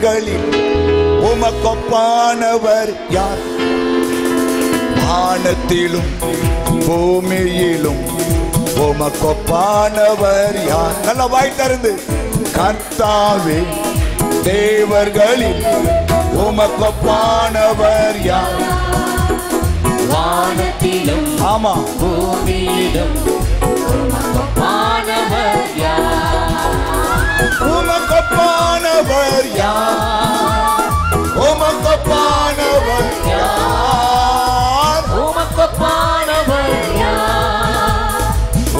தேவர்களில் உமக்கொப்பானவர் யார்? வானத்திலும் பூமியிலும் உமக்கொப்பானவர் யார்? நல்ல வாய் திறந்து கர்த்தாவே தேவர்களில் உமக்கொப்பானவர் யார்? வானத்திலும் ஆமா பூமியிலும் உமக்கொப்பானவர் யார்? உமக்கொப்பானவர் யார்? உமக்கொப்பானவர் யார்? உமக்கொப்பானவர் யார்?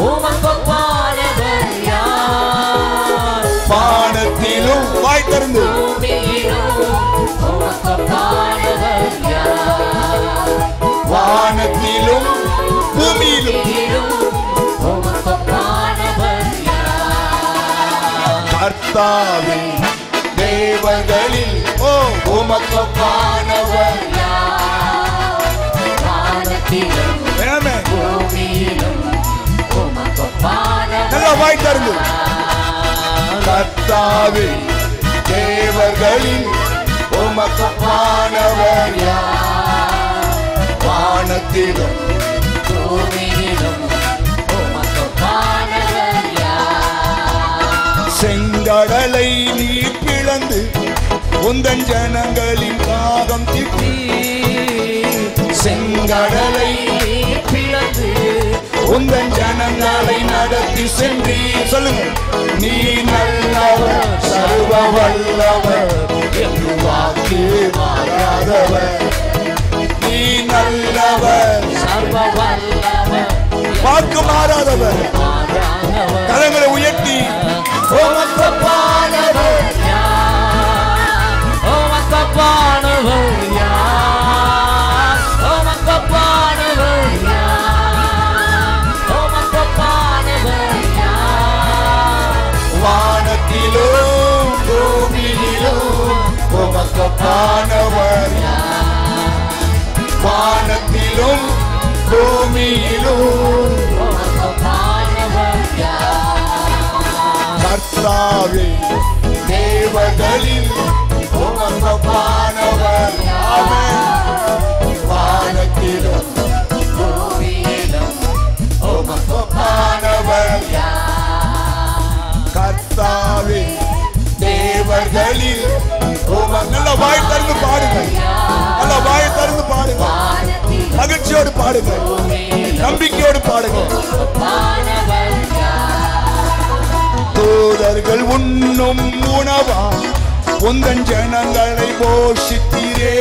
உமக்கொப்பானவர் யார்? வானத்திலும் வாய் திறந்து பூமியிலும் உமக்கொப்பானவர் யார்? வானத்திலும் பூமியிலும் உமக்கொப்பானவர் யார்? கர்த்தாவே தேவர்களில் உமக்கொப்பானவர் யார்? வானத்திலும் ஆமென். பூமியிலும் உமக்கொப்பானவர் நல்ல வாய் திறந்து கர்த்தாவே தேவர்களில் உமக்கொப்பானவர் யார்? வானத்திலும் பூமியிலும் உமக்கொப்பானவர் யார்? செங்கடலை நீ பிளந்து உந்தன் ஜனங்களின் பாகம் திட்டி செங்கடலை பிளந்து உந்தன் ஜனங்களை நடத்தி சென்றி சொல்லுங்க நீ நல்லவர் சர்வ வல்லவர் என்று வாக்கு மாறாதவர் நீ நல்லவர் சர்வ வல்லவர் வாக்கு மாறாதவர் கரங்களை உயர்த்தி உமக்கொப்பானவர் யார்? உமக்கொப்பானவர் யார்? உமக்கொப்பானவர் யார்? உமக்கொப்பானவர் யார்? வானத்திலும் பூமியிலும் உமக்கொப்பானவர் யார்? வானத்திலும் பூமியிலும் உமக்கொப்பானவர் யார்? கர்த்தாவே தேவர்களில் உமக்கொப்பானவர் ஆமென். வானத்திலும் பூமியிலும் உமக்கொப்பானவர் கர்த்தாவே தேவர்களில் நல்ல வாய் திறந்து பாடுங்க, நல்ல வாய் திறந்து பாடுங்க, மகிழ்ச்சியோடு பாடுங்க, நம்பிக்கையோடு பாடுங்க. தூதர்கள் உண்ணும் உணவா உந்தன் ஜனங்களை போஷித்தீரே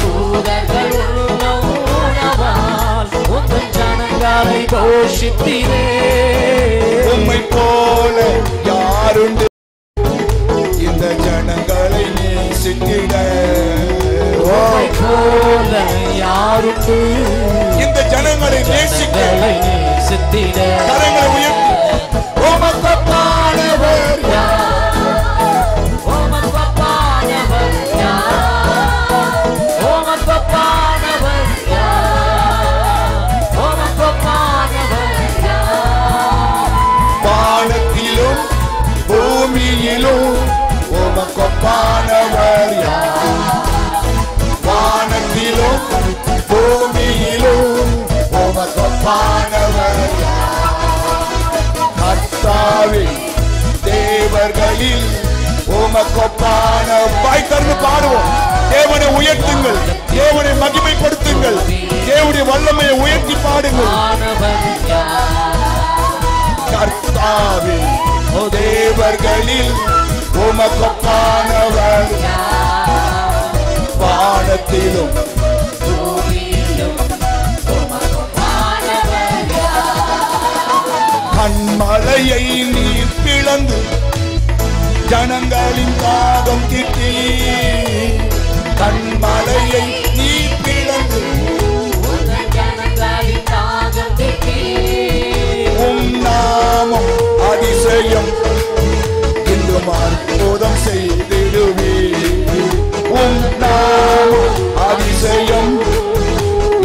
தூதர்கள் உண்ணும் உணவால் உந்தன் ஜனங்களை போஷித்தீரே உம்மை போல யாருண்டு இந்த ஜனங்களை நேசித்திட உம்மை போல யாருண்டு இந்த ஜனங்களை நேசிக்க நேசித்திட கரங்களை உயர்த்தி உமக்கொப்பானவர் யார்? உமக்கொப்பானவர் யார்? உமக்கொப்பானவர் யார்? உமக்கொப்பானவர் யார்? வானத்திலும் பூமியிலும் உமக்கொப்பானவர் யார்? வானத்திலும் பூமியிலும் உமக்கொப்பானவர் யார்? கர்த்தாவே தேவர்களில் உமக்கொப்பான வாய் திறந்து பாடுவோம். தேவனை உயர்த்துங்கள், தேவனை மகிமைப்படுத்துங்கள், தேவனுடைய வல்லமையை உயர்த்தி பாடுங்கள். கர்த்தாவே தேவர்களில் உமக்கொப்பானவர் வானத்திலும் கண்மலையை நீர் பிளந்து ஜனங்களின் தாகம் திட்டி கண்மலையை நீர் பிளந்து உம் நாமம் அதிசயம் இன்றும் அற்புதம் செய்திடுவே உம் நாமம் அதிசயம்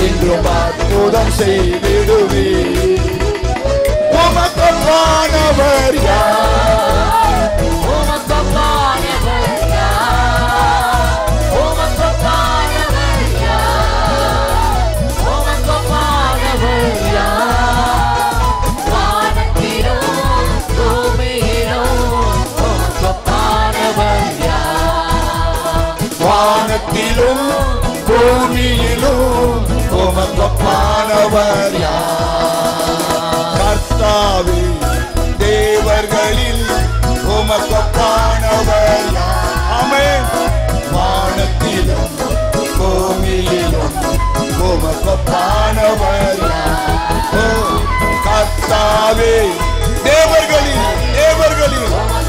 இன்றும் அற்புதம் செய்திடுவே உமக்கொப்பானவர் யார்? உமக்கொப்பானவர் வானத்திலும் பூமியிலும் உமக்கொப்பானவர் யார்? கர்த்தாவே தேவர்களில் உமக்கொப்பானவர் யார்? ஆமென். வானத்திலும் பூமியிலும் உமக்கொப்பானவர் யார்? கர்த்தாவே தேவர்களில்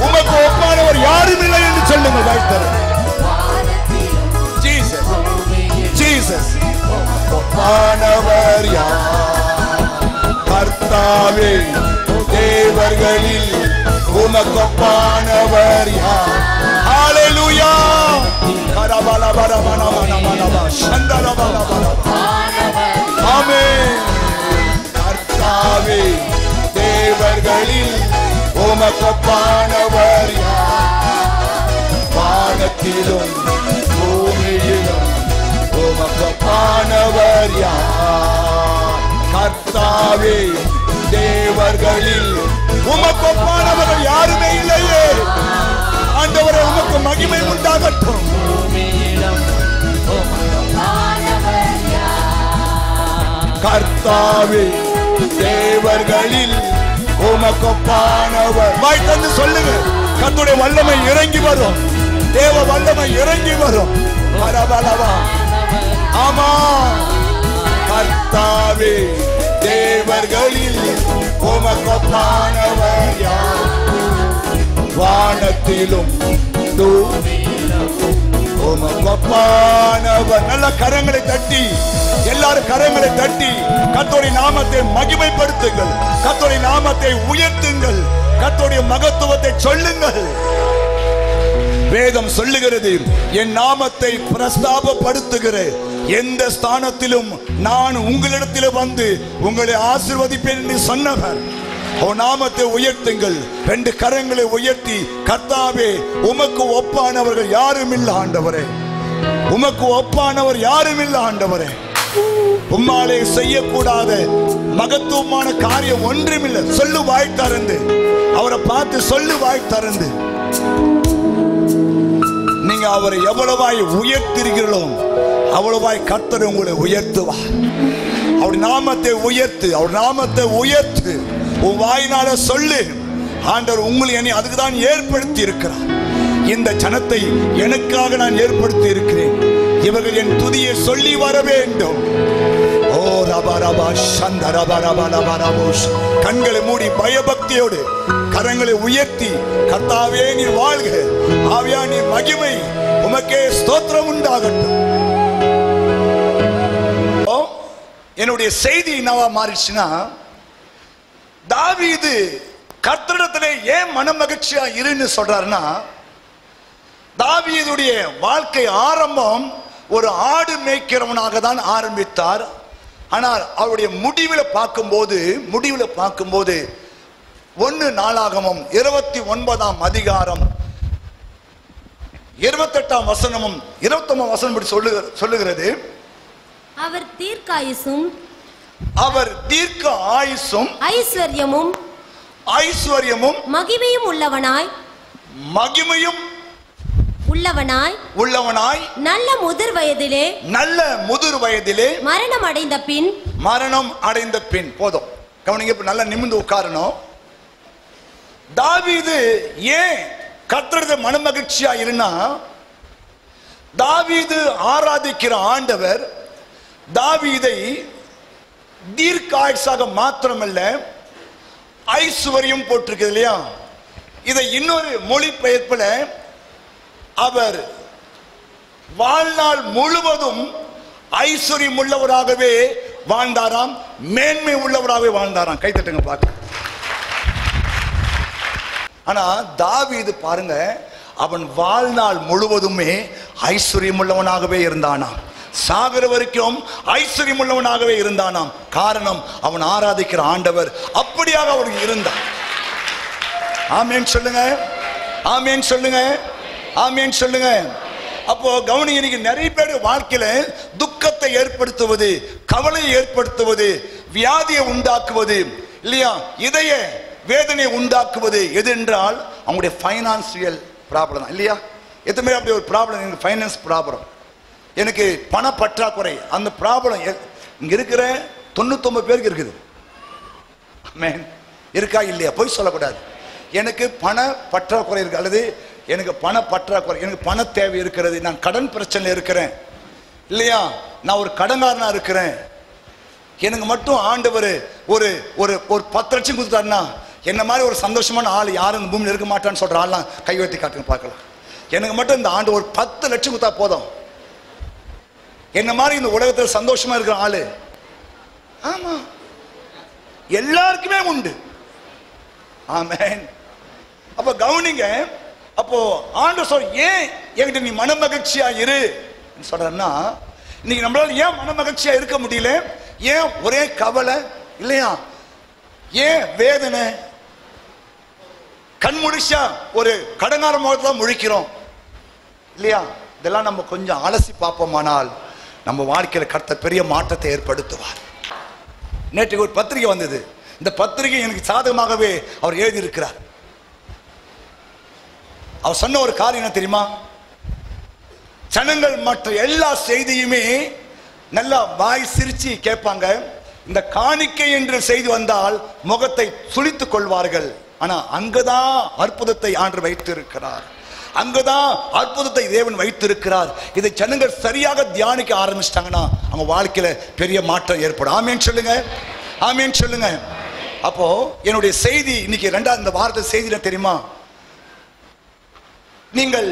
உமக்கு ஒப்பானவர் யாரும் இல்லை என்று சொல்லுங்கள். வாய்த்தர் ஜீசஸ் ஒப்பானவர் யார்? கர்த்தாவே தேவர்களில் உமக்கு ஒப்பானவர் யார்? ஹல்லேலூயா. கரபலபரமனமனமனம சந்தரபலபரம. ஆமென். கர்த்தாவே தேவர்களில் உமக்கொப்பானவர் யார்? வானத்திலும் பூமியிலும் உமக்கொப்பானவர் யார்? கர்த்தாவே தேவர்களில் உமக்கொப்பானவர்கள் யாருமே இல்லையே. ஆண்டவரே உமக்கு மகிமை உண்டாகட்டும். கர்த்தாவே தேவர்களில் உமக்கொப்பானவர். வாய் தந்து சொல்லுங்க. கர்த்தருடைய வல்லமை இறங்கி வரும். தேவ வல்லமை இறங்கி வரும். பரபலவா. ஆமா. கர்த்தாவே தேவர்களில் உமக்கொப்பானவர் யார்? வானத்திலும் பூமியிலும் உமக்கொப்பானவர். நல்ல கரங்களை தட்டி, எல்லாரும் கரங்களை தட்டி கர்த்தருடைய நாமத்தை மகிமைப்படுத்துங்கள். கர்த்தருடைய நாமத்தை உயர்த்துங்கள். கர்த்தருடைய மகத்துவத்தை சொல்லுங்கள். வேதம் சொல்லுகிறது, என் நாமத்தை பிரஸ்தாபப்படுத்துகிற எந்த ஸ்தானத்திலும் நான் உங்களிடத்தில் வந்து உங்களை ஆசீர்வதிப்பேன் என்று சொன்னவர். நாமத்தை உயர்த்துங்கள். 2 கரங்களை உயர்த்தி, கர்த்தாவே உமக்கு ஒப்பானவர்கள் யாரும் இல்லை ஆண்டவரே. உமக்கு ஒப்பானவர் யாரும் இல்லை ஆண்டவரே. உம்மாலே செய்யக்கூடாத மகத்துவமான காரியம் ஒன்றுமில்லை. சொல்லு வாய் திறந்து. அவரை பார்த்து சொல்லு வாய் திறந்து. நீங்க அவரை எவ்வளவாய் உயர்த்திருக்கிறீர்களோ அவ்வளவாய் கர்த்தர் உங்களை உயர்த்துவார். அவர் நாமத்தை உயர்த்து. அவர் நாமத்தை உயர்த்து. உன் வாயினால சொல்லு, ஆண்டவர் உங்களை என்னை அதுக்கு தான் ஏற்படுத்தி இருக்கிறார். இந்த ஜனத்தை எனக்காக நான் ஏற்படுத்தி இருக்கிறேன். இவர்கள் என் துதியை சொல்லி வர வேண்டும். ஓ ரபரபா சந்தரபரபரபரபோஷ். கண்களை மூடி பயபக்தியோடு கரங்களை உயர்த்தி, கர்த்தாவே நீ வாழ்க, ஆவியா நீ மகிமை, உமக்கே ஸ்தோத்திரம் உண்டாகட்டும். என்னுடைய செய்தி என்னவா மாறிடுச்சுன்னா, தாவீது கர்த்தரிடத்திலே ஏன் மனமகிழ்ச்சியா இருன்னு சொல்றாருன்னா, தாவீதுடைய வாழ்க்கை ஆரம்பம் ஒரு ஆடு மேய்க்கிறவனாக தான் ஆரம்பித்தார். ஆனால் அவருடைய முடிவில் பார்க்கும்போது 1 நாளாகமம் 29ஆம் அதிகாரம் 28ஆம் வசனமும் 29ஆம் வசனம் இப்படி சொல்லுகிறது, அவர் தீர்க்காயுசும் ஐஸ்வர்யமும் மகிமையும் உள்ளவனாய் நல்ல முதிர் வயதிலே மரணம் அடைந்த பின். போதும், கவனிங்க. இப்ப நல்லா நிமிர்ந்து உட்காரணும். தாவீது ஏன் கர்த்தருடைய மனமகிழ்ச்சியா இருந்தா, தாவீது ஆராதிக்கிற ஆண்டவர் தாவீதை தீர்க்காயுசாக மாத்திரமல்ல ஐஸ்வர்யம் போட்டிருக்கு இல்லையா. இதை இன்னொரு மொழிபெயர்ப்புல அவர் வாழ்நாள் முழுவதும் ஐஸ்வர்யம் உள்ளவராகவே வாழ்ந்தாராம், மேன்மை உள்ளவராகவே வாழ்ந்தாராம். கைத்தட்டுங்க பார்க்க. ஆனா தாவீது பாருங்க, அவன் வாழ்நாள் முழுவதுமே ஐஸ்வர்யம் உள்ளவனாகவே இருந்தானாம். சாகர வரைக்கும் ஐஸ்வர்யம் உள்ளவனாகவே இருந்தானாம். காரணம், அவன் ஆராதிக்கிற ஆண்டவர் அப்படியாக அவனுக்கு இருந்தான். ஆமென் சொல்லுங்க, ஆமென் சொல்லுங்க, ஆமென் சொல்லுங்க. அப்போ கவனி, இன்னைக்கு நிறைய பேர் வாழ்க்கையில துக்கத்தை ஏற்படுத்துவது, கவலையை ஏற்படுத்துவது, வியாதியை உண்டாக்குவது இல்லையா, இதய வேதனை உண்டாக்குவது எது என்றால் அவங்களுடைய பைனான்சியல் ப்ராப்ளம் தான் இல்லையா. எத்தனை அப்படி ஒரு ப்ராப்ளம், ஃபைனான்ஸ் ப்ராப்ளம். எனக்கு பண பற்றாக்குறை, அந்த ப்ராப்ளம் இங்க இருக்கிற 99 பேருக்கு இருக்குது. ஆமென். இருக்கா இல்லையா? போய் சொல்லக்கூடாது. எனக்கு பண பற்றாக்குறை இருக்கு, அல்லது எனக்கு பண பற்றாக்குறை, எனக்கு பண தேவை இருக்கிறது, நான் கடன் பிரச்சனையில் இருக்கிறேன் இல்லையா, நான் ஒரு கடன்காரனா இருக்கிறேன், எனக்கு மட்டும் ஆண்டவர் ஒரு ஒரு ஒரு 10 லட்சம் கொடுத்தாருன்னா என்ன மாதிரி ஒரு சந்தோஷமான ஆள் யாரும் இந்த பூமியில் இருக்க மாட்டான்னு சொல்ற ஆள்லாம் கை வைத்து காட்டுங்க பார்க்கலாம். எனக்கு மட்டும் இந்த ஆண்டு ஒரு 10 லட்சம் கொடுத்தா போதும், என்ன மாதிரி இந்த உலகத்தில் சந்தோஷமா இருக்கிற ஆளு. ஆமா, எல்லாருக்குமே உண்டு. ஆமென். அப்ப கவனிங்க, அப்போ ஆண்டவர் சொல் ஏன் என்கிட்ட நீ மன மகிழ்ச்சியா இரு சொல்றன்னா, இன்னைக்கு நம்மளால ஏன் மன மகிழ்ச்சியா இருக்க முடியல? ஏன் ஒரே கவலை இல்லையா? ஏன் வேதனை? கண் முடிச்சா ஒரு கடங்கார முகத்தை தான் முழிக்கிறோம் இல்லையா? இதெல்லாம் நம்ம கொஞ்சம் அலசி பார்ப்போமானால் நம்ம வாழ்க்கையில கர்த்தர் பெரிய மாற்றத்தை ஏற்படுத்துவார். நேற்று ஒரு பத்திரிகை வந்தது. இந்த பத்திரிகை எனக்கு சாதகமாகவே அவர் எழுதியிருக்கிறார். அவர் சொன்ன ஒரு காரியம் என்ன தெரியுமா? ஜனங்கள் மற்ற எல்லா செய்தியுமே நல்லா வாய் சிரிச்சு கேட்பாங்க. இந்த காணிக்கை என்று செய்தி வந்தால் முகத்தை சுளித்துக் கொள்வார்கள். ஆனா அங்கதான் அற்புதத்தை ஆண்டவர் வைத்திருக்கிறார், அங்கதான் அற்புதத்தை தேவன் வைத்திருக்கிறார். இதை ஜனங்கள் சரியாக தியானிக்க ஆரம்பிச்சிட்டாங்கன்னா அவங்க வாழ்க்கையில பெரிய மாற்றம் ஏற்படும். ஆமேன் சொல்லுங்க, ஆமேன் சொல்லுங்க. அப்போ என்னுடைய செய்தி இன்னைக்கு இரண்டாவது இந்த வாரத்தை செய்தி தெரியுமா? நீங்கள்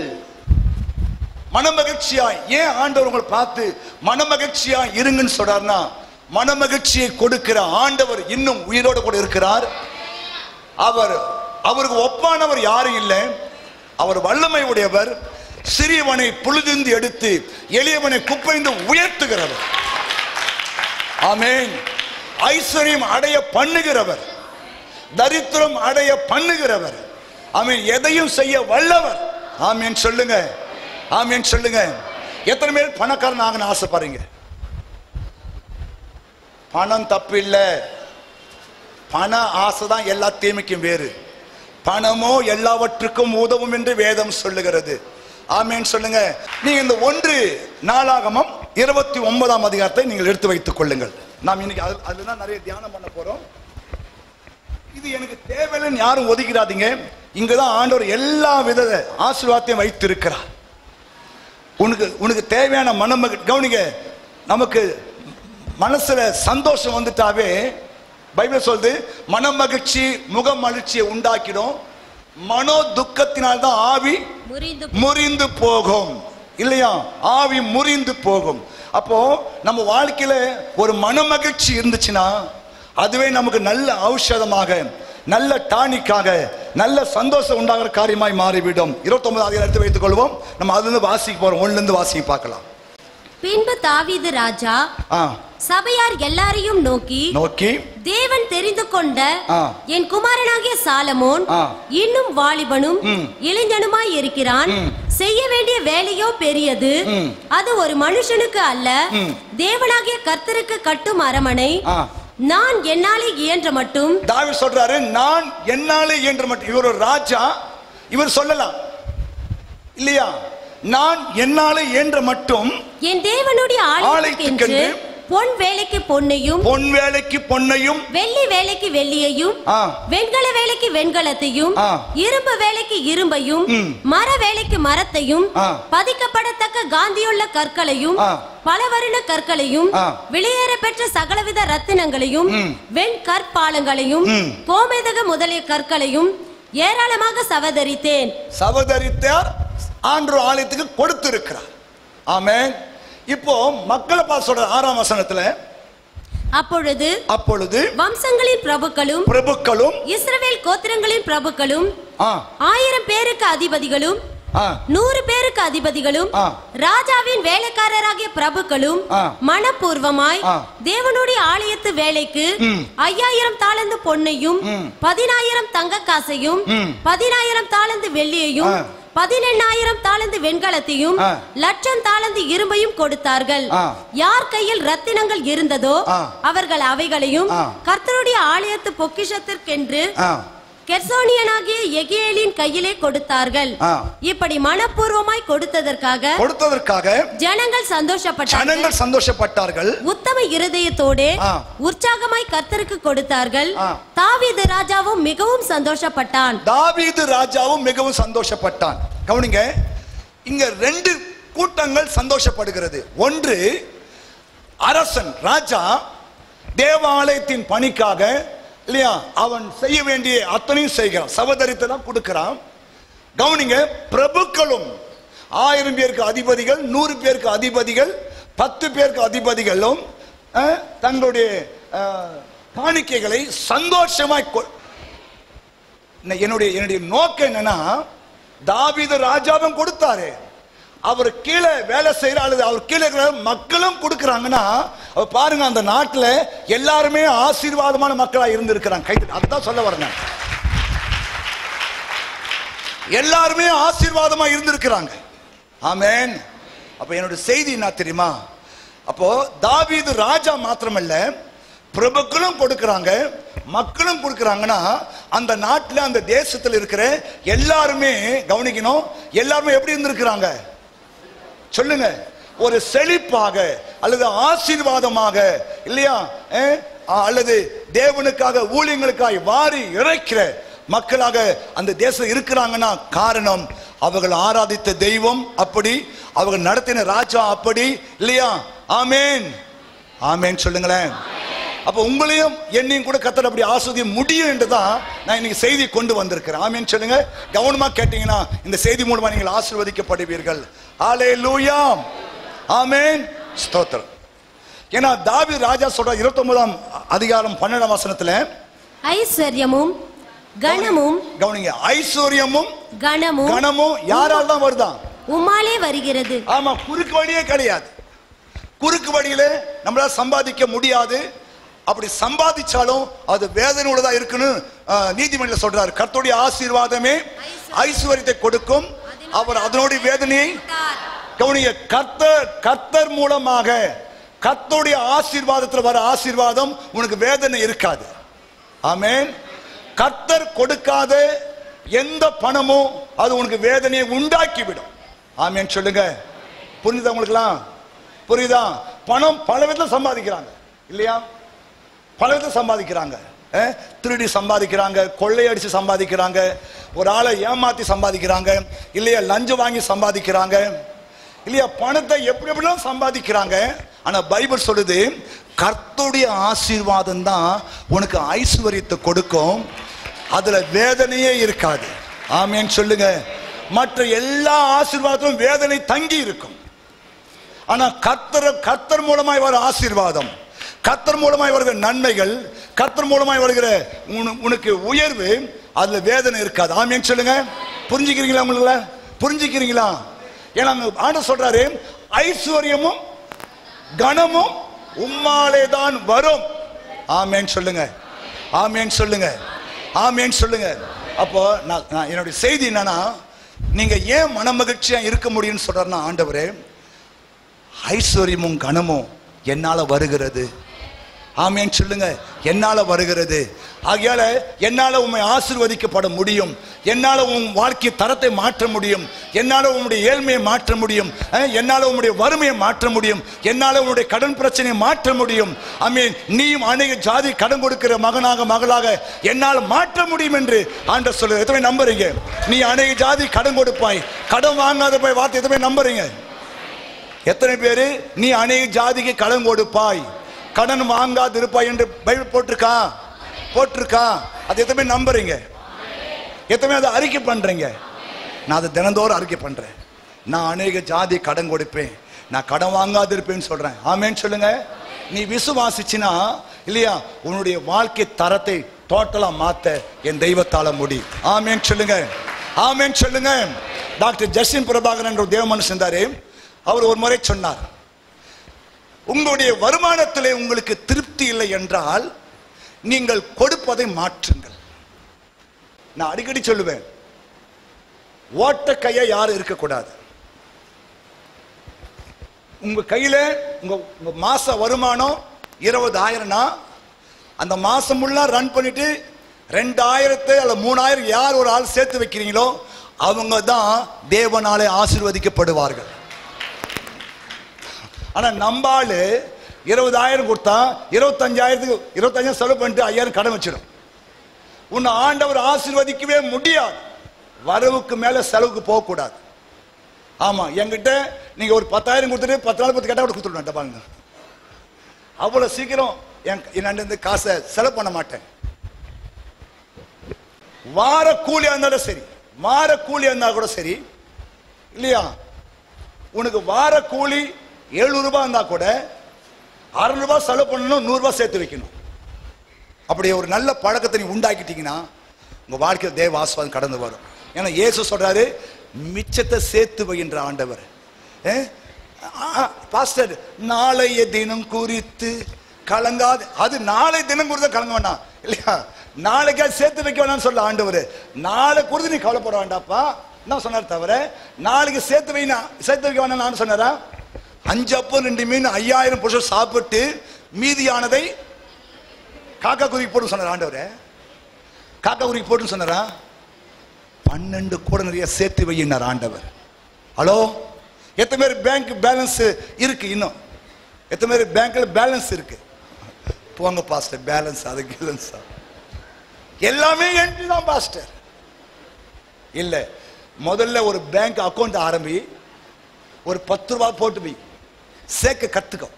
மனமகிழ்ச்சியா, ஏன் ஆண்டவர் உங்களை பார்த்து மனமகிழ்ச்சியா இருங்கன்னு சொல்றாருன்னா, மனமகிழ்ச்சியை கொடுக்கிற ஆண்டவர் இன்னும் உயிரோடு கூட இருக்கிறார். அவருக்கு ஒப்பானவர் யாரும் இல்லை. அவர் வல்லமை உடையவர். சிறியவனை புழுதிந்து எடுத்து எளியவனை குப்பைந்து உயர்த்துகிறவர். ஆமென். ஐஸ்வர்யம் அடைய பண்ணுகிறவர், தரித்திரம் அடைய பண்ணுகிறவர். ஆமென். எதையும் செய்ய வல்லவர். ஆமென் சொல்லுங்க, ஆமென் சொல்லுங்க. எத்தனை பேர் பணக்காரன் ஆகணும்னு ஆசைப்படுறீங்க? பணம் தப்பு இல்லை, பண ஆசைதான் எல்லா தீமைக்கும் வேறு. பணமோ எல்லாவற்றுக்கும் உதவும் என்று வேதம் சொல்லுகிறது. ஆமென் சொல்லுங்க. நீங்க இந்த 1 நாளாகமம் 29ஆம் அதிகாரத்தை நீங்கள் எடுத்து வைத்துக் கொள்ளுங்கள். நாம் இன்னைக்கு அதுதான் நிறைய தியானம் பண்ண போறோம். இது எனக்கு தேவையில்லைன்னு யாரும் ஒதுக்கிடாதீங்க. இங்கதான் ஆண்டவர் எல்லா வித ஆசீர்வாதத்தையும் வைத்திருக்கிறார். உனக்கு தேவையான கவனிங்க. நமக்கு மனசுல சந்தோஷம் வந்துட்டாவே பைபிள் சொல்லுது, மன மகிழ்ச்சி முக மகிழ்ச்சியை உண்டாக்கிடும், மனோ துக்கத்தினால்தான் ஆவி முறிந்து போகும் இல்லையா? ஆவி முறிந்து போகும். அப்போ நம்ம வாழ்க்கையில ஒரு மன மகிழ்ச்சி இருந்துச்சுன்னா அதுவே நமக்கு நல்ல ஔஷதமாக, நல்ல டானிக்காக, நல்ல சந்தோஷம் உண்டாகிற காரியமாய் மாறிவிடும். 29 அதிகாரம் எடுத்து வைத்துக் கொள்வோம். நம்ம அதுல இருந்து வாசிக்க போறோம். 1ல இருந்து வாசிக்க பார்க்கலாம். பின்பு தாவீது ராஜா சபையார் எல்லாரையும் நோக்கி தேவன் தெரிந்து கொண்ட என் குமாரனாகிய சாலமோன் இன்னும் வாலிபனும் இளைஞனுமாய் இருக்கிறான். செய்ய வேண்டிய வேலையோ பெரியது, அது ஒரு மனுஷனுக்கு அல்ல, தேவனாகிய கர்த்தருக்கு கட்டும் அரமனை. நான் என்னாலே இயன்ற மட்டும், தாவீது சொல்றாரு, நான் என்னாலே இயன்ற மட்டும். இவர் ஒரு ராஜா, இவர் சொல்லலாம் இல்லையா? நான் என்னாலே இயன்ற மட்டும் என் தேவனுடைய ஆலயத்துக்கென்று பொன் வேலைக்கு பொன்னையும், வெள்ளி வேலைக்கு வெள்ளியையும், வெண்கல வேலைக்கு வெண்கலத்தையும், இரும்பு வேலைக்கு இரும்பையும், மர வேலைக்கு மரத்தையும், பதிக்கப்படத்தக்க காந்தியுள்ள கற்களையும், பலவருண கற்களையும், வெளியேற பெற்ற சகலவித ரத்தினங்களையும், வெண் கற்பாலங்களையும், கோமேதக முதலிய கற்களையும் ஏராளமாக சவதரித்தார். ஆண்டவர் ஆலயத்துக்கு கொடுத்திருக்கிறார். ஆமென். இப்போ மக்களை பார்த்து சொல்ற 6ஆம் வசனத்துல, அப்பொழுது வம்சங்களின் பிரபுக்களும் இஸ்ரவேல் கோத்திரங்களின் பிரபுக்களும் 1000 பேருக்கு அதிபதிகளும் 100 பேருக்கு அதிபதிகளும் ராஜாவின் வேலைக்காரராகிய பிரபுக்களும் மனப்பூர்வமாய் தேவனுடைய ஆலயத்து வேலைக்கு 5000 தாலந்து பொன்னையும் 10000 தங்க காசையும் 10000 தாலந்து வெள்ளியையும் 18000 தாலந்து வெண்கலத்தையும் 1,00,000 தாலந்து இரும்பையும் கொடுத்தார்கள். யார் கையில் ரத்தினங்கள் இருந்ததோ அவர்கள் அவைகளையும் கர்த்தருடைய ஆலயத்து பொக்கிஷத்திற்கென்று கெர்சோனியனாகிய யெகியேலின் கையிலே கொடுத்தார்கள். இப்படி மனப்பூர்வமாய் கொடுத்ததற்காக ஜனங்கள் சந்தோஷப்பட்டார்கள். உத்தம இருதயத்தோடு உற்சாகமாய் கர்த்தருக்கு கொடுத்தார்கள். தாவீது ராஜாவும் மிகவும் சந்தோஷப்பட்டான். கவனிங்க, இங்க ரெண்டு கூட்டங்கள் சந்தோஷப்படுகிறது. ஒன்று, அரசன் ராஜா தேவாலயத்தின் பணிக்காக இல்லையா, அவன் செய்ய வேண்டிய அத்தனையும் செய்கிறான், சவதரித்தை தான் கொடுக்கிறான். கவனிங்க, பிரபுக்களும் 1000 பேருக்கு அதிபதிகள், 100 பேருக்கு அதிபதிகள், 10 பேருக்கு அதிபதிகளும் தங்களுடைய காணிக்கைகளை சந்தோஷமாய் என்னுடைய நோக்கம் என்னன்னா, தாவீது ராஜாவும் கொடுத்தாரு, அவர் கீழே வேலை செய்யற அல்லது அவர் கீழே மக்களும் கொடுக்கிறாங்கன்னா பாருங்க, அந்த நாட்டில் எல்லாருமே ஆசீர்வாதமான மக்களா இருந்திருக்கிறாங்க. அதுதான் சொல்ல வரேன், எல்லாருமே ஆசீர்வாதமா இருந்திருக்கிறாங்க. ஆமென். அப்ப என்னோட செய்தி என்ன தெரியுமா? அப்போ தாவீது ராஜா மாத்திரமல்ல, பிரபுக்களும் கொடுக்கிறாங்க, மக்களும் கொடுக்கிறாங்கன்னா அந்த நாட்டில் அந்த தேசத்தில் இருக்கிற எல்லாருமே கவனிக்கணும், எல்லாருமே எப்படி இருந்திருக்கிறாங்க சொல்லுங்க? ஒரு செழிப்பாக அல்லது ஆசீர்வாதமாக இல்லையா, அல்லது தேவனுக்காக ஊழியங்களுக்காக வாரி இறைக்கிற மக்களாக அந்த தேசம் இருக்கிறாங்கன்னா காரணம் அவர்கள் ஆராதித்த தெய்வம் அப்படி, அவர்கள் நடத்தின ராஜா அப்படி இல்லையா? ஆமேன், ஆமேன் சொல்லுங்களேன். அப்ப உங்களையும் என்னையும் கூட கர்த்தர் அப்படி ஆசீர்வதிக்க முடியும் என்றுதான் நான் இன்னைக்கு செய்தி கொண்டு வந்திருக்கிறேன். ஆமேன் சொல்லுங்க. கவனமா கேட்டீங்கன்னா இந்த செய்தி மூலமா நீங்கள் ஆசீர்வதிக்கப்படுவீர்கள். ஹல்லேலூயா, ஆமேன், ஸ்தோத்திரம். ஏன்னா தாவீது ராஜா சொல்ற 29ஆம் அதிகாரம் 12ஆம் வசனத்துல ஐஸ்வர்யமும் கனமும், கவனிங்க, ஐஸ்வர்யமும் கனமும் யாரால தான் வருதா? உம்மாலே வருகிறது. ஆமா, குறுக்கு வழியே கிடையாது. குறுக்கு வழியில நம்மளால சம்பாதிக்க முடியாது. அப்படி சம்பாதிச்சாலும் அது வேதனையுள்ளதா இருக்குன்னு நீதிமன்றம் சொல்றாரு. கர்த்தருடைய ஆசீர்வாதமே ஐஸ்வர்யத்தை கொடுக்கும், அவர் அதனுடைய வேதனையை கவனிங்க. கர்த்தர் மூலமாக கர்த்தருடைய ஆசீர்வாதத்தில் வர ஆசீர்வாதம் உனக்கு வேதனை இருக்காது. ஆமென். கர்த்தர் கொடுக்காத எந்த பணமும் அது உனக்கு வேதனையை உண்டாக்கிவிடும். ஆமென் சொல்லுங்க. புரியுதா உங்களுக்குலாம்? புரியுதா? பணம் பல விதத்தில் சம்பாதிக்கிறாங்க இல்லையா? பல விதத்தில் சம்பாதிக்கிறாங்க. திருடி சம்பாதிக்கிறாங்க, கொள்ளையடிச்சு சம்பாதிக்கிறாங்க, ஒரு ஆளை ஏமாத்தி சம்பாதிக்கிறாங்க இல்லையா, லஞ்சம் வாங்கி சம்பாதிக்கிறாங்க இல்லையா, பணத்தை எப்படி எப்படிலாம் சம்பாதிக்கிறாங்க. ஆனா பைபிள் சொல்லுது கர்த்தருடைய ஆசீர்வாதம் தான் உனக்கு ஐஸ்வர்யத்தை கொடுக்கும், அதுல வேதனையே இருக்காது. ஆமென் சொல்லுங்க. மற்ற எல்லா ஆசீர்வாதத்திலும் வேதனை தங்கி இருக்கும். ஆனா கர்த்தர் மூலமாய் வர ஆசீர்வாதம், கர்த்தர் மூலமாய் வருகிற நன்மைகள், கர்த்தர் மூலமாய் வருகிற உனக்கு உயர்வு, அதுல வேதனை இருக்காது. ஆமென் சொல்லுங்க. புரிஞ்சுக்கிறீங்களா? உங்களுக்கு புரிஞ்சுக்கிறீங்களா? ஏன்னா ஆண்டவர் சொல்றாரு ஐஸ்வர்யமும் கனமும் உம்மாலே தான் வரும். ஆமென் சொல்லுங்க. ஆமென் சொல்லுங்க. ஆமென் சொல்லுங்க. அப்போ நான் என்னுடைய செய்தி என்னன்னா, நீங்க ஏன் மனமகிழ்ச்சியா இருக்க முடியும்னு சொல்றாருன்னா, ஆண்டவரே ஐஸ்வர்யமும் கனமும் என்னால வருகிறது. ஆமென் சொல்லுங்க. என்னால வருகிறது. ஆகையால என்னால உம்மை ஆசீர்வதிக்கப்பட முடியும், என்னால உன் வாழ்க்கை தரத்தை மாற்ற முடியும், என்னால உன்னுடைய ஏழ்மையை மாற்ற முடியும், என்னால உன்னுடைய வறுமையை மாற்ற முடியும், என்னால உன்னுடைய கடன் பிரச்சனையை மாற்ற முடியும். ஆமென். நீயும் அநேக ஜாதி கடன் கொடுக்கிற மகனாக மகளாக என்னால் மாற்ற முடியும் என்று ஆண்டவர் சொல்லுங்க. எத்தனை நம்புறீங்க? நீ அநேக ஜாதி கடன் கொடுப்பாய், கடன் வாங்காத போய் வார்த்தை எத்தனை நம்புறீங்க? எத்தனை பேரு நீ அநேக ஜாதிக்கு கடன் கொடுப்பாய், கடன் வாங்காது இருப்பாய் என்று பைபிள் போட்டிருக்கா? அது எத்தனை நம்புறீங்க? எத்தனை அதை அறிக்கை பண்றீங்க? நான் அதை தினந்தோறும் அறிக்கை பண்றேன். நான் அநேக ஜாதி கடன் கொடுப்பேன், நான் கடன் வாங்காது இருப்பேன்னு சொல்றேன். ஆமென் சொல்லுங்க. நீ விசுவாசிச்சினா இல்லையா, உன்னுடைய வாழ்க்கை தரத்தை டோட்டலா மாத்த என் தெய்வத்தால முடியும். ஆமென் சொல்லுங்க. ஆமென் சொல்லுங்க. டாக்டர் ஜஸ்டின் பிரபாகரன் என்ற தேவ மனுஷன் இருந்தாரு. அவர் ஒரு முறை சொன்னார், உங்களுடைய வருமானத்திலே உங்களுக்கு திருப்தி இல்லை என்றால் நீங்கள் கொடுப்பதை மாற்றுங்கள். நான் அடிக்கடி சொல்லுவேன், ஓட்ட கையா யாரும் இருக்கக்கூடாது. உங்க கையில உங்க மாச வருமானம் 20,000னா அந்த மாசம் ஃபுல்லா ரன் பண்ணிட்டு 2000 அல்ல 3000 யார் ஒரு ஆள் சேர்த்து வைக்கிறீங்களோ அவங்க தான் தேவனாலே ஆசீர்வதிக்கப்படுவார்கள். ஆனா நம்பாளு 20,000 கொடுத்தா 25,000 செலவு பண்ணிட்டு 5,000 கடன் வச்சிடும். உன்னை ஆண்டவர் ஆசீர்வதிக்கவே முடியாது. வரவுக்கு மேல செலவுக்கு போக கூடாது. ஆமா, என்கிட்ட நீங்க ஒரு 10,000 கொடுத்துட்டு 10 நாள் 10 கேட்டா கூட கொடுத்துருவேன் பாருங்க. அவ்வளவு சீக்கிரம் என் காசை செலவு பண்ண மாட்டேன். வார கூலியா இருந்தாலும் சரி, மாற கூலியா இருந்தா கூட சரி இல்லையா, உனக்கு வார கூலி 700 ரூபாய் இருந்தா கூட 600 ரூபாய் செலவு பண்ணணும், 100 ரூபாய் சேர்த்து வைக்கணும். அப்படி ஒரு நல்ல பழக்கத்தை நீ உண்டாக்கிட்டீங்கன்னா உங்க வாழ்க்கையில் தேவ ஆசீர்வாதம் கடந்து வரும். ஏன்னா இயேசு சொல்றாரு, மிச்சத்தை சேர்த்து வைகின்ற ஆண்டவர். பாஸ்டர், நாளைய தினம் குறித்து கலங்காது. அது நாளை தினம் குறித்து கலங்க வேண்டாம் இல்லையா, நாளைக்கா சேர்த்து வைக்க வேணாம்னு சொல்ல ஆண்டவர். நாளை குறித்து நீ கவலைப்பட வேண்டாப்பா என்ன சொன்னார் தவிர நாளைக்கு சேர்த்து வைக்க வேணாம் நான் சொன்னாரா? 5 அப்பம் 2 மீன் 5000 புருஷர் சாப்பிட்டு மீதியானதை காக்கா குருவிக்கு போட்டு சொன்னார் ஆண்டவர். காக்கா குருவிக்கு போட்டு சொன்னாரா? 12 கூட நிறைய சேர்த்து வையினார் ஆண்டவர். ஹலோ, எத்தனை பேர் பேங்க் பேலன்ஸ் இருக்கு? இன்னும் எத்தனை பேர் பேங்க்ல பேலன்ஸ் இருக்கு? போங்க பாஸ்டர், பேலன்ஸ் அது பேலன்ஸ் எல்லாமே என்ட்ரி தான் பாஸ்டர். இல்ல, முதல்ல ஒரு பேங்க் அக்கௌண்ட் ஆரம்பி, ஒரு 10 ரூபாய் போட்டு போய் சேர்க்க கத்துக்கோ.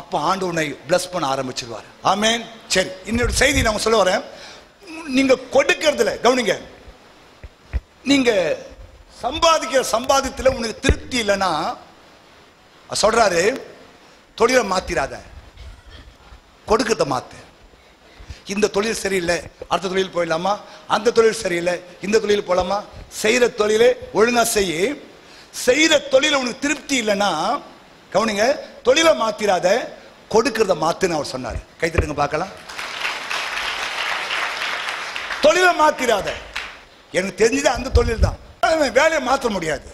அப்ப ஆண்டு உன்னை பிளஸ் பண்ண ஆரம்பிச்சிருவார். ஆமென். சரி, இன்னொரு செய்தி நான் சொல்ல வரேன். நீங்க கொடுக்கறதுல கவனிங்க. நீங்க சம்பாதிக்கிற சம்பாதித்துல உனக்கு திருப்தி இல்லைன்னா சொல்றாரு, தொழிலை மாத்திராத, கொடுக்கறத மாத்து. இந்த தொழில் சரியில்லை, அடுத்த தொழில் போயிடலாமா, அந்த தொழில் சரியில்லை, இந்த தொழில் போலாமா, செய்யற தொழிலை ஒழுங்கா செய்ய. செய்யற தொழில உனக்கு திருப்தி இல்லைன்னா கவனிங்க, தொழிலை மாத்திராத, கொடுக்கறத மாத்துன்னு அவர் சொன்னார். கைத்தட்டுங்க பார்க்கலாம். தொழிலை மாத்திராத. எனக்கு தெரிஞ்சது அந்த தொழில் தான். வேலையை மாற்ற முடியாது.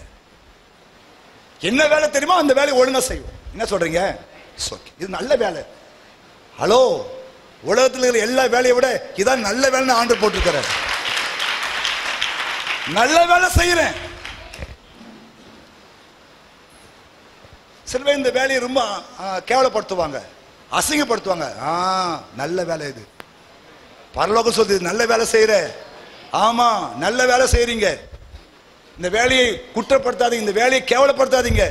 என்ன வேலை தெரியுமோ அந்த வேலையை ஒழுங்கா செய்வோம். என்ன சொல்றீங்க? இது நல்ல வேலை. ஹலோ, உலகத்தில் இருக்கிற எல்லா வேலையை விட இதான் நல்ல வேலைன்னு ஆண்டவர் போட்டிருக்கிறார். நல்ல வேலை செய்யறேன். சில பேர் இந்த வேலையை ரொம்ப கேவலப்படுத்துவாங்க, அசிங்கப்படுத்துவாங்க. நல்ல வேலை இது. பரலோகம் சொல்லுது நல்ல வேலை செய்யற. ஆமா, நல்ல வேலை செய்யறீங்க. இந்த வேலையை குற்றப்படுத்தாதீங்க, இந்த வேலையை கேவலப்படுத்தாதீங்க,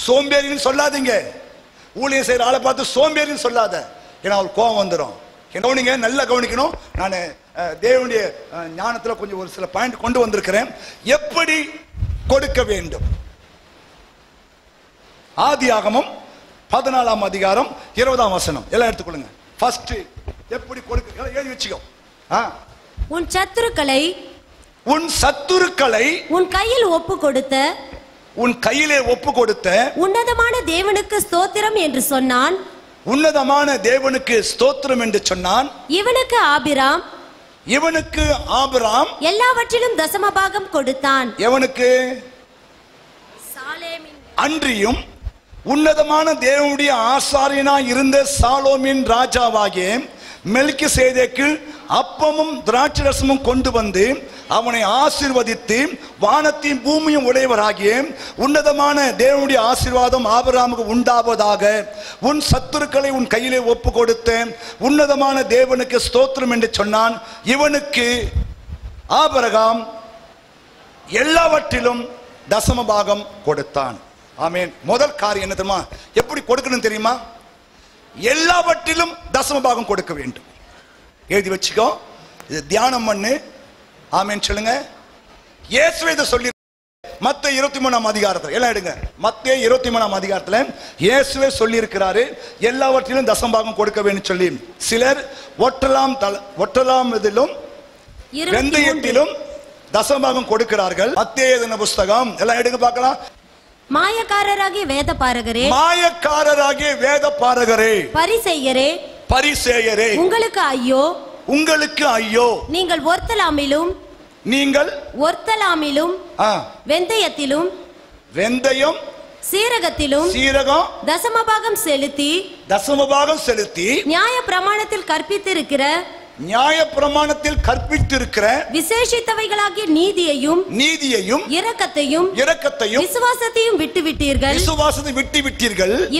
சோம்பேறின்னு சொல்லாதீங்க. ஊழியம் செய்யற ஆளை பார்த்து சோம்பேறின்னு சொல்லாத, ஏன்னா அவள் கோபம் வந்துடும். கவனிங்க, நல்லா கவனிக்கணும். நான் தேவனுடைய ஞானத்தில் கொஞ்சம் ஒரு சில பாயிண்ட் கொண்டு வந்திருக்கிறேன். எப்படி கொடுக்க வேண்டும். ஆதியாகமம் 14ஆம் அதிகாரம் 20ஆம் வசனம் எல்லாம் எடுத்துக்கொள்ளுங்க. ஃபர்ஸ்ட் எப்படி கொடுக்க எழுதி வச்சுக்கோ. உன் சத்துருக்களை உன் கையில் ஒப்பு கொடுத்த, உன் கையிலே ஒப்பு கொடுத்த உன்னதமான தேவனுக்கு ஸ்தோத்திரம் என்று சொன்னான். உன்னதமான தேவனுக்கு ஸ்தோத்திரம் என்று சொன்னான். இவனுக்கு ஆபிராம் எல்லாவற்றிலும் தசமபாகம் கொடுத்தான். எவனுக்கு? அன்றியும் உன்னதமான தேவனுடைய ஆசாரியனாய் இருந்த சாலோமின் ராஜாவாகிய மெல்கிசேதேக்கு அப்பமும் திராட்சரசமும் கொண்டு வந்து அவனை ஆசீர்வதித்து வானத்தையும் பூமியும் உடையவராகிய உன்னதமான தேவனுடைய ஆசீர்வாதம் ஆபிரகாமுக்கு உண்டாவதாக. உன் சத்துருக்களை உன் கையிலே ஒப்பு கொடுத்த உன்னதமான தேவனுக்கு ஸ்தோத்திரம் என்று சொன்னான். இவனுக்கு ஆபிரகாம் எல்லாவற்றிலும் தசமபாகம் கொடுத்தான். ஆமென். முதல் காரியம் என்ன தெரியுமா? எப்படி கொடுக்கணும் தெரியுமா? எல்லாவற்றிலும் தசமபாகம் கொடுக்க வேண்டும். எழுதி வச்சுக்கோ, இது தியானம் பண்ணு. ஆமென் சொல்லுங்க. இயேசுவே இதை சொல்லி மத்தேயு 23ஆம் அதிகாரத்தில் எல்லாம் எடுங்க. மத்தேயு 23ஆம் அதிகாரத்தில் இயேசுவே சொல்லி இருக்கிறாரு, எல்லாவற்றிலும் தசமபாகம் கொடுக்க வேண்டும் சொல்லி. சிலர் ஒற்றலாம் இதிலும் வெந்தயத்திலும் தசமபாகம் கொடுக்கிறார்கள். மத்தேயு எழுதின புஸ்தகம் எல்லாம் எடுங்க பார்க்கலாம். மாயக்காரராகிய வேதபாரகரே, பரிசேயரே, உங்களுக்கு ஐயோ, நீங்கள் ஒர்த்தலாமிலும் வெந்தயம் சீரகம் தசமபாகம் செலுத்தி நியாய பிரமாணத்தில் கற்பித்திருக்கிற விசேஷித்தவைகளாகிய நீதியையும் இரக்கத்தையும் விசுவாசத்தையும் விட்டுவிட்டீர்கள்.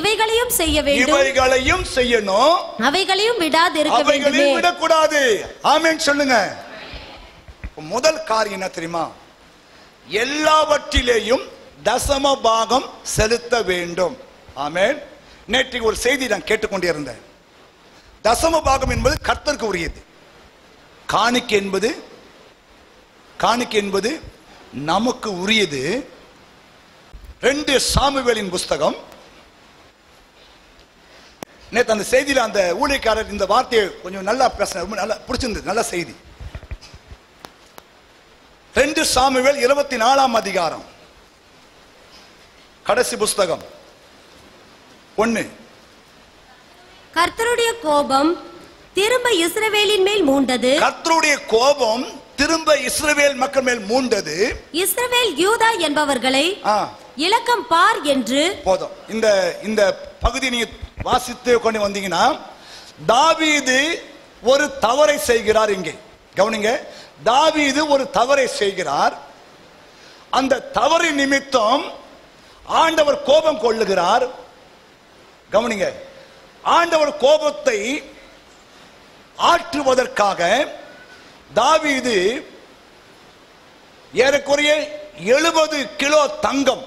இவைகளையும் செய்ய வேண்டும், செய்யணும், அவைகளையும் விடக்கூடாது. ஆமென் சொல்லுங்க. முதல் காரியம் என்ன தெரியுமா? எல்லாவற்றிலேயும் தசம பாகம் செலுத்த வேண்டும். ஆமென். நேற்று ஒரு செய்தி நான் கேட்டுக்கொண்டே இருந்தேன். தசம பாகம் என்பது கர்த்தருக்கு உரியது. காணிக்கை என்பது நமக்கு உரியது. 2 சாமுவேலின் புஸ்தகம். நேற்று அந்த செய்தியில அந்த ஊழியக்காரர் இந்த வார்த்தையை கொஞ்சம் நல்லா பேசினார். ரொம்ப நல்லா பிடிச்சிருந்தது. நல்ல செய்தி. 2 சாமுவேல் 24ஆம் அதிகாரம், கடைசி புஸ்தகம் 1. கர்த்தருடைய கோபம் திரும்ப இஸ்ரவேலின் மேல் மூண்டது. கர்த்தருடைய கோபம் திரும்ப இஸ்ரவேல் மக்கள் மேல் மூண்டது. இஸ்ரவேல் யூதா என்பவர்களை இலக்கம் பார் என்று. போதும். இந்த பகுதி நீங்க வாசித்து கொண்டு வந்தீங்கன்னா, தாவீது ஒரு தவறை செய்கிறார். இங்கே கவனிங்க. தாவீது ஒரு தவறை செய்கிறார். அந்த தவறு நிமித்தம் ஆண்டவர் கோபம் கொள்ளுகிறார். கவனிங்க. ஆண்டவர் கோபத்தை ஆற்றுவதற்காக தாவீது ஏறக்குறைய 70 கிலோ தங்கம்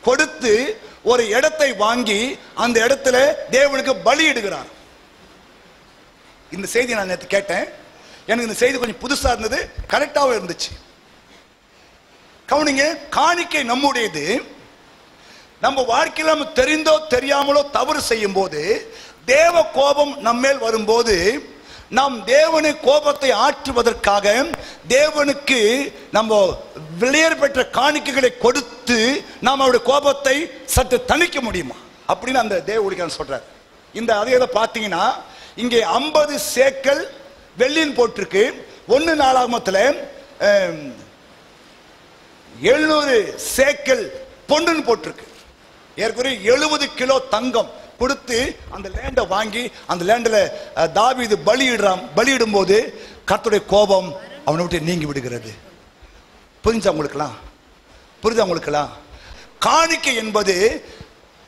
கொடுத்து ஒரு இடத்தை வாங்கி அந்த இடத்துல தேவனுக்கு பலியிடுகிறார். இந்த செய்தி நான் நேற்று கேட்டேன். எனக்கு இந்த செய்தி கொஞ்சம் புதுசா இருந்தது, கரெக்டாக இருந்துச்சு. கவனிங்க. காணிக்கை நம்முடையது. நம்ம வாழ்க்கையில் நம்ம தெரிந்தோ தெரியாமலோ தவறு செய்யும் போது, தேவ கோபம் நம்மேல் வரும்போது, நாம் தேவனை கோபத்தை ஆற்றுவதற்காக தேவனுக்கு நம்ம விலையேற பெற்ற காணிக்கைகளை கொடுத்து நாம் அவருடைய கோபத்தை சற்று தணிக்க முடியுமா அப்படின்னு அந்த தேவ ஊழியக்காரன் சொல்றார். இந்த அதை பார்த்தீங்கன்னா, இங்கே 50 சேக்கல் வெள்ளின்னு போட்டிருக்கு. 1 நாளாகமத்தில் 700 சேக்கல் பொன்னுன்னு போட்டிருக்கு. ஏற்கனவே 70 கிலோ தங்கம் கொடுத்து அந்த லேண்டை வாங்கி அந்த லேண்டில் தாவீது பலியிடும் போது கர்த்தருடைய கோபம் அவனை விட்டு நீங்கி விடுகிறது. புரிஞ்சா உங்களுக்குலாம்? காணிக்கை என்பது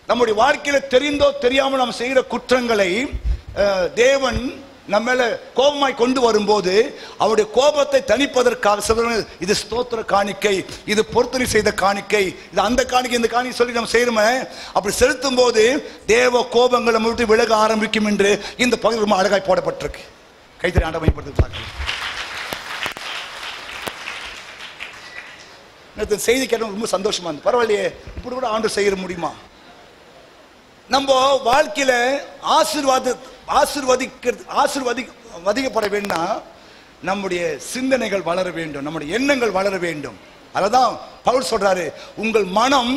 நம்முடைய வாழ்க்கையில தெரிந்தோ தெரியாமல் நாம் செய்கிற குற்றங்களை தேவன் நம்ம மேல கோபமாய் கொண்டு வரும்போது அவருடைய கோபத்தை தணிப்பதற்காக இது ஸ்தோத்திர காணிக்கை, இது பொருத்தனை செய்த காணிக்கை, இது அந்த காணிக்கை, இந்த காணிக்கை சொல்லி நம்ம செய்யறோமே. அப்படி செலுத்தும் போது தேவ கோபங்கள் நம்ம விட்டு விலக ஆரம்பிக்கும் என்று இந்த பகுதி ரொம்ப அழகாய் போடப்பட்டிருக்கு. கைத்தறி ஆண்டவமைப்படுத்த செய்தி கேட்ட ரொம்ப சந்தோஷமா இருந்து. பரவாயில்லையே, இப்படி கூட ஆண்டு செய்ய முடியுமா? நம்ம வாழ்க்கையில ஆசீர்வதிக்கப்பட வேண்டும். நம்முடைய சிந்தனைகள் வளர வேண்டும், நம்முடைய எண்ணங்கள் வளர வேண்டும். அததான் பவுல் சொல்றாரு, உங்கள் மனம்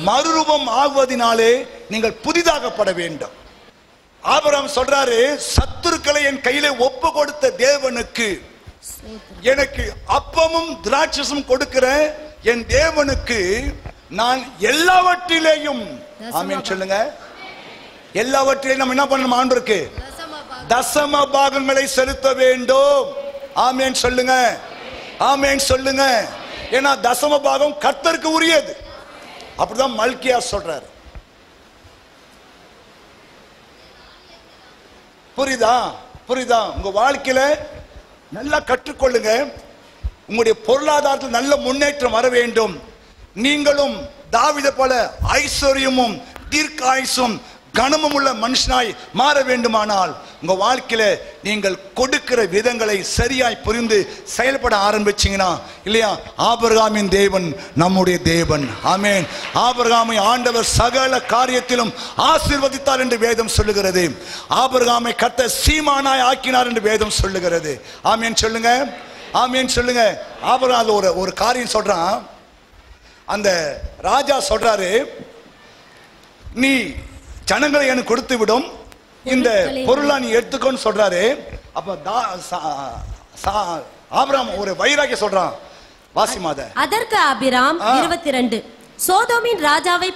மறுரூபம் ஆகுவதினாலே நீங்கள் புதிதாகப்பட வேண்டும். ஆபிரகாம் சொல்றாரு, சத்துருக்களை என் கையிலே ஒப்பு கொடுத்த தேவனுக்கு, எனக்கு அப்பமும் திராட்சசும் கொடுக்கிற என் தேவனுக்கு நான் எல்லாவற்றிலேயும், ஆமென் சொல்லுங்க, எல்லாவற்றிலையும் நம்ம என்ன பண்ணணும்? ஆண்டவருக்கு தசம பாகங்களை செலுத்த வேண்டும். ஆமென் சொல்லுங்க, ஆமென் சொல்லுங்க. ஏன்னா தசம பாகம் கர்த்தருக்கு உரியது. அப்படிதான் மல்கியா சொல்றாரு. புரியுதா? உங்க வாழ்க்கையில நல்லா கற்றுக்கொள்ளுங்க. உங்களுடைய பொருளாதாரத்தில் நல்ல முன்னேற்றம் வர வேண்டும். நீங்களும் தாவீதை போல ஐஸ்வர்யமும் தீர்க்காயுசும் கனமும் உள்ள மனுஷனாய் மாற வேண்டுமானால் உங்க வாழ்க்கையில நீங்கள் கொடுக்கிற விதங்களை சரியாய் புரிந்து செயல்பட ஆரம்பிச்சீங்கன்னா, இல்லையா, ஆபிரகாமின் தேவன் நம்முடைய தேவன். ஆமென். ஆபிரகாமை ஆண்டவர் சகல காரியத்திலும் ஆசீர்வதித்தார் என்று வேதம் சொல்லுகிறது. ஆபிரகாமை கர்த்தர் சீமானாய் ஆக்கினார் என்று வேதம் சொல்லுகிறது. ஆமென் சொல்லுங்க, ஆமென் சொல்லுங்க. ஆபிரகாம் ஒரு காரியம் சொல்றான். அந்த ராஜா சொல்றாரு, நீ ஜனங்களை எனக்கு கொடுத்து விடும், இந்த பொருளா நீ எடுத்துக்கோன்னு சொல்றாரு. அப்ப ஆபிரகாம் ஒரு வைராகிய சொல்றான். வாசிமாத. அதற்கு ஆபிரகாம் 22 சோதோமின் ராஜாவை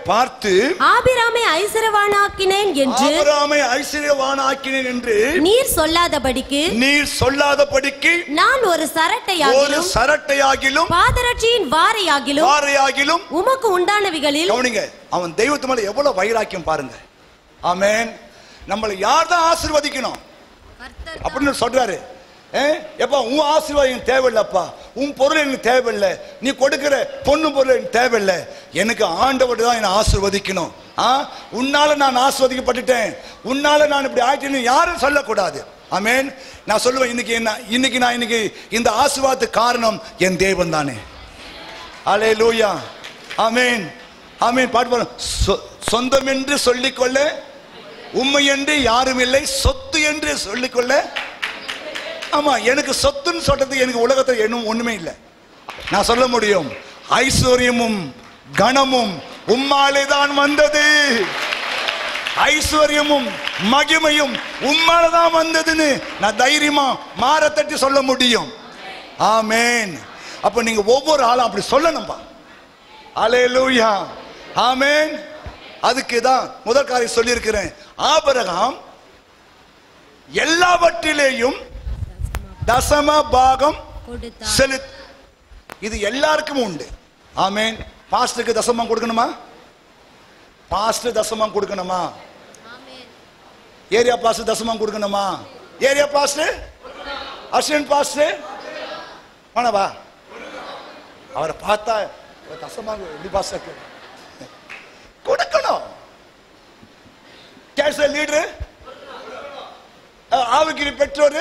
பார்த்து ஆபிராமை ஐஸ்வர்யவானாக்கினேன் என்று நீர் சொல்லாதபடிக்கு நான் ஒரு சரட்டையாகிலும் பாதரட்சியின் வாரையாகிலும் உமக்கு உண்டானவைகளில். கவனிங்க, அவன் தெய்வத்து மேல எவ்வளவு வைராக்கியம் பாருங்க. ஆமென். நம்மளை யார் தான் ஆசீர்வதிக்கணும் அப்படின்னு சொல்றாரு. எப்பா உன் ஆசீர்வாதம் தேவையில்லப்பா, உன் பொருள் எனக்கு தேவையில்லை, நீ கொடுக்கிற பொண்ணு பொருள் எனக்கு தேவையில்லை, எனக்கு ஆண்டவர் தான் என்னை ஆசீர்வதிக்கணும். உன்னால நான் ஆசீர்வதிக்கப்பட்டுட்டேன், உன்னால நான் இப்படி ஆயிட்டேன்னு யாரும் சொல்லக்கூடாது. ஆமென். நான் சொல்லுவேன், இன்னைக்கு இந்த ஆசீர்வாதத்துக்கு காரணம் என் தேவன் தானே. அல்லேலூயா. ஆமென் ஆமென். பாட்டு பாருங்க. சொந்தம் என்று சொல்லிக்கொள்ள உண்மை என்று யாரும் இல்லை, சொத்து என்று சொல்லிக்கொள்ள. ஆமா, எனக்கு சொத்துன்னு சொல்றது எனக்கு உலகத்தில் இன்னும் ஒண்ணுமே இல்லை. நான் சொல்ல முடியும், ஐஸ்வர்யமும் கனமும் உம்மாலே தான் வந்தது, ஐஸ்வர்யமும் மகிமையும் உம்மால தான் வந்ததுன்னு நான் தைரியமா மாற தட்டி சொல்ல முடியும். ஆமென். அப்ப நீங்க ஒவ்வொரு ஆளும் அப்படி சொல்லணும்பா. அல்லேலூயா. ஆமென். அதுக்கு தான் முதல் காரியம் சொல்லி இருக்கிறேன். ஆபிரகாம் எல்லாவற்றிலேயும் தசம பாகம் செலுத்த. இது எல்லாருக்கும் உண்டு. ஆமென். பாஸ்டருக்கு தசமம் கொடுக்கணுமா? பாஸ்டர் தசமம் கொடுக்கணுமா? ஏரியா பாஸ்டர் தசமம் கொடுக்கணுமா? ஏரியா பாஸ்டர், அசிஸ்டன்ட் பாஸ்டர் வா, அவரை பார்த்தா தசமம் எப்படி பாஸ்டர் கொடுக்கணும். கேஸ் லீடர், ஆவிக்குரிய பெற்றோர்,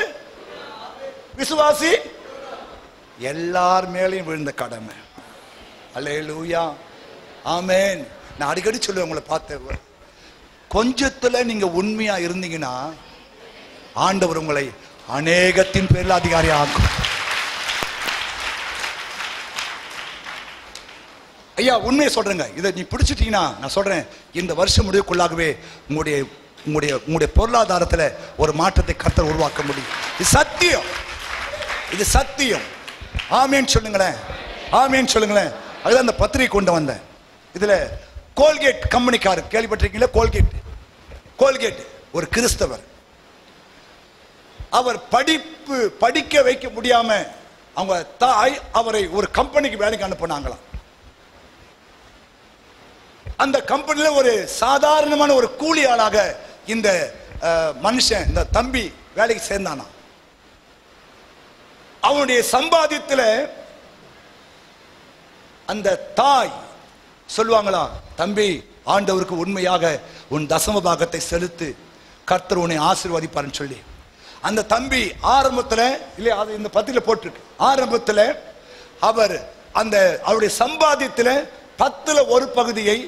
விசுவாசி, எல்லார் மேலையும் விழுந்த கடமை. அல்லேலூயா. ஆமென். நான் அடிக்கடி சொல்லுவேன், உங்களை பார்த்த கொஞ்சத்துல நீங்க உண்மையா இருந்தீங்கன்னா ஆண்டவர் உங்களை அநேகத்தின் பேரில் அதிகாரி ஆக்கும். ஐயா உண்மையை சொல்றேங்க, இதை நீ பிடிச்சிட்டீங்கன்னா நான் சொல்றேன், இந்த வருஷம் முடிவுக்குள்ளாகவே உங்களுடைய பொருளாதாரத்தில் ஒரு மாற்றத்தை கர்த்தர் உருவாக்க முடியும். இது சத்தியம், இது சத்தியம். ஆமேன் சொல்லுங்களேன், ஆமேன் சொல்லுங்களேன். அதுதான் அந்த பத்திரிகை கொண்டு வந்தேன். இதுல கோல்கேட் கம்பெனிக்காரர் கேள்விப்பட்டிருக்கீங்களா? கோல்கேட் ஒரு கிறிஸ்தவர். அவர் படிக்க வைக்க முடியாம அவங்க தாய் அவரை ஒரு கம்பெனிக்கு வேலைக்கு அனுப்புனாங்களாம். அந்த கம்பெனில ஒரு சாதாரணமான ஒரு கூலி ஆளாக இந்த மனுஷன், இந்த தம்பி வேலைக்கு சேர்ந்தானா. அவனுடைய சம்பாதியத்துல அந்த தாய் சொல்லுவாங்களா, தம்பி ஆண்டவருக்கு உண்மையாக உன் தசம பாகத்தை செலுத்து, கர்த்தர் உன்னை ஆசீர்வதிப்பார்னு சொல்லி அந்த தம்பி ஆரம்பத்துல இல்லையா, அது இந்த பத்திரிகை போட்டிருக்கு, ஆரம்பத்துல அவர் அந்த அவருடைய சம்பாதியத்துல 10ல் 1 பகுதியை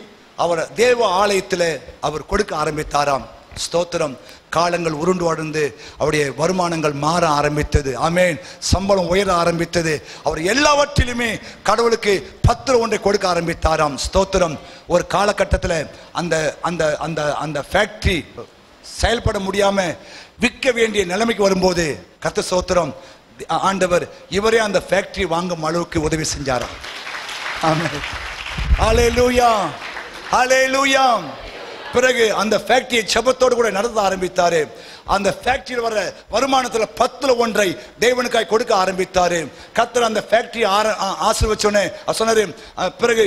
அவர் தேவ ஆலயத்தில் அவர் கொடுக்க ஆரம்பித்தாராம். ஸ்தோத்திரம். காலங்கள் உருண்டு வாழ்ந்து அவருடைய வருமானங்கள் மாற ஆரம்பித்தது. ஆமென். சம்பளம் உயர ஆரம்பித்தது. அவர் எல்லாவற்றிலுமே கடவுளுக்கு 10ல் 1 கொடுக்க ஆரம்பித்தாராம். ஸ்தோத்திரம். ஒரு காலகட்டத்தில் அந்த அந்த அந்த அந்த ஃபேக்டரி செயல்பட முடியாம விற்க வேண்டிய நிலைமைக்கு வரும்போது கர்த்தர் ஸ்தோத்திரம் ஆண்டவர் இவரே அந்த ஃபேக்டரி வாங்கும் அளவுக்கு உதவி செஞ்சாராம். ஆமென். ஹல்லேலூயா, ஹல்லேலூயா. பிறகு அந்த ஃபேக்டரியை ஜெபத்தோடு கூட நடத்த ஆரம்பித்தாரு. அந்த ஃபேக்டரியில் வர வருமானத்தில் 10ல் 1 தேவனுக்காய் கொடுக்க ஆரம்பித்தாரு. கர்த்தர் அந்த ஃபேக்டரி ஆசீர்வதிச்சோனே சொன்னாரு. பிறகு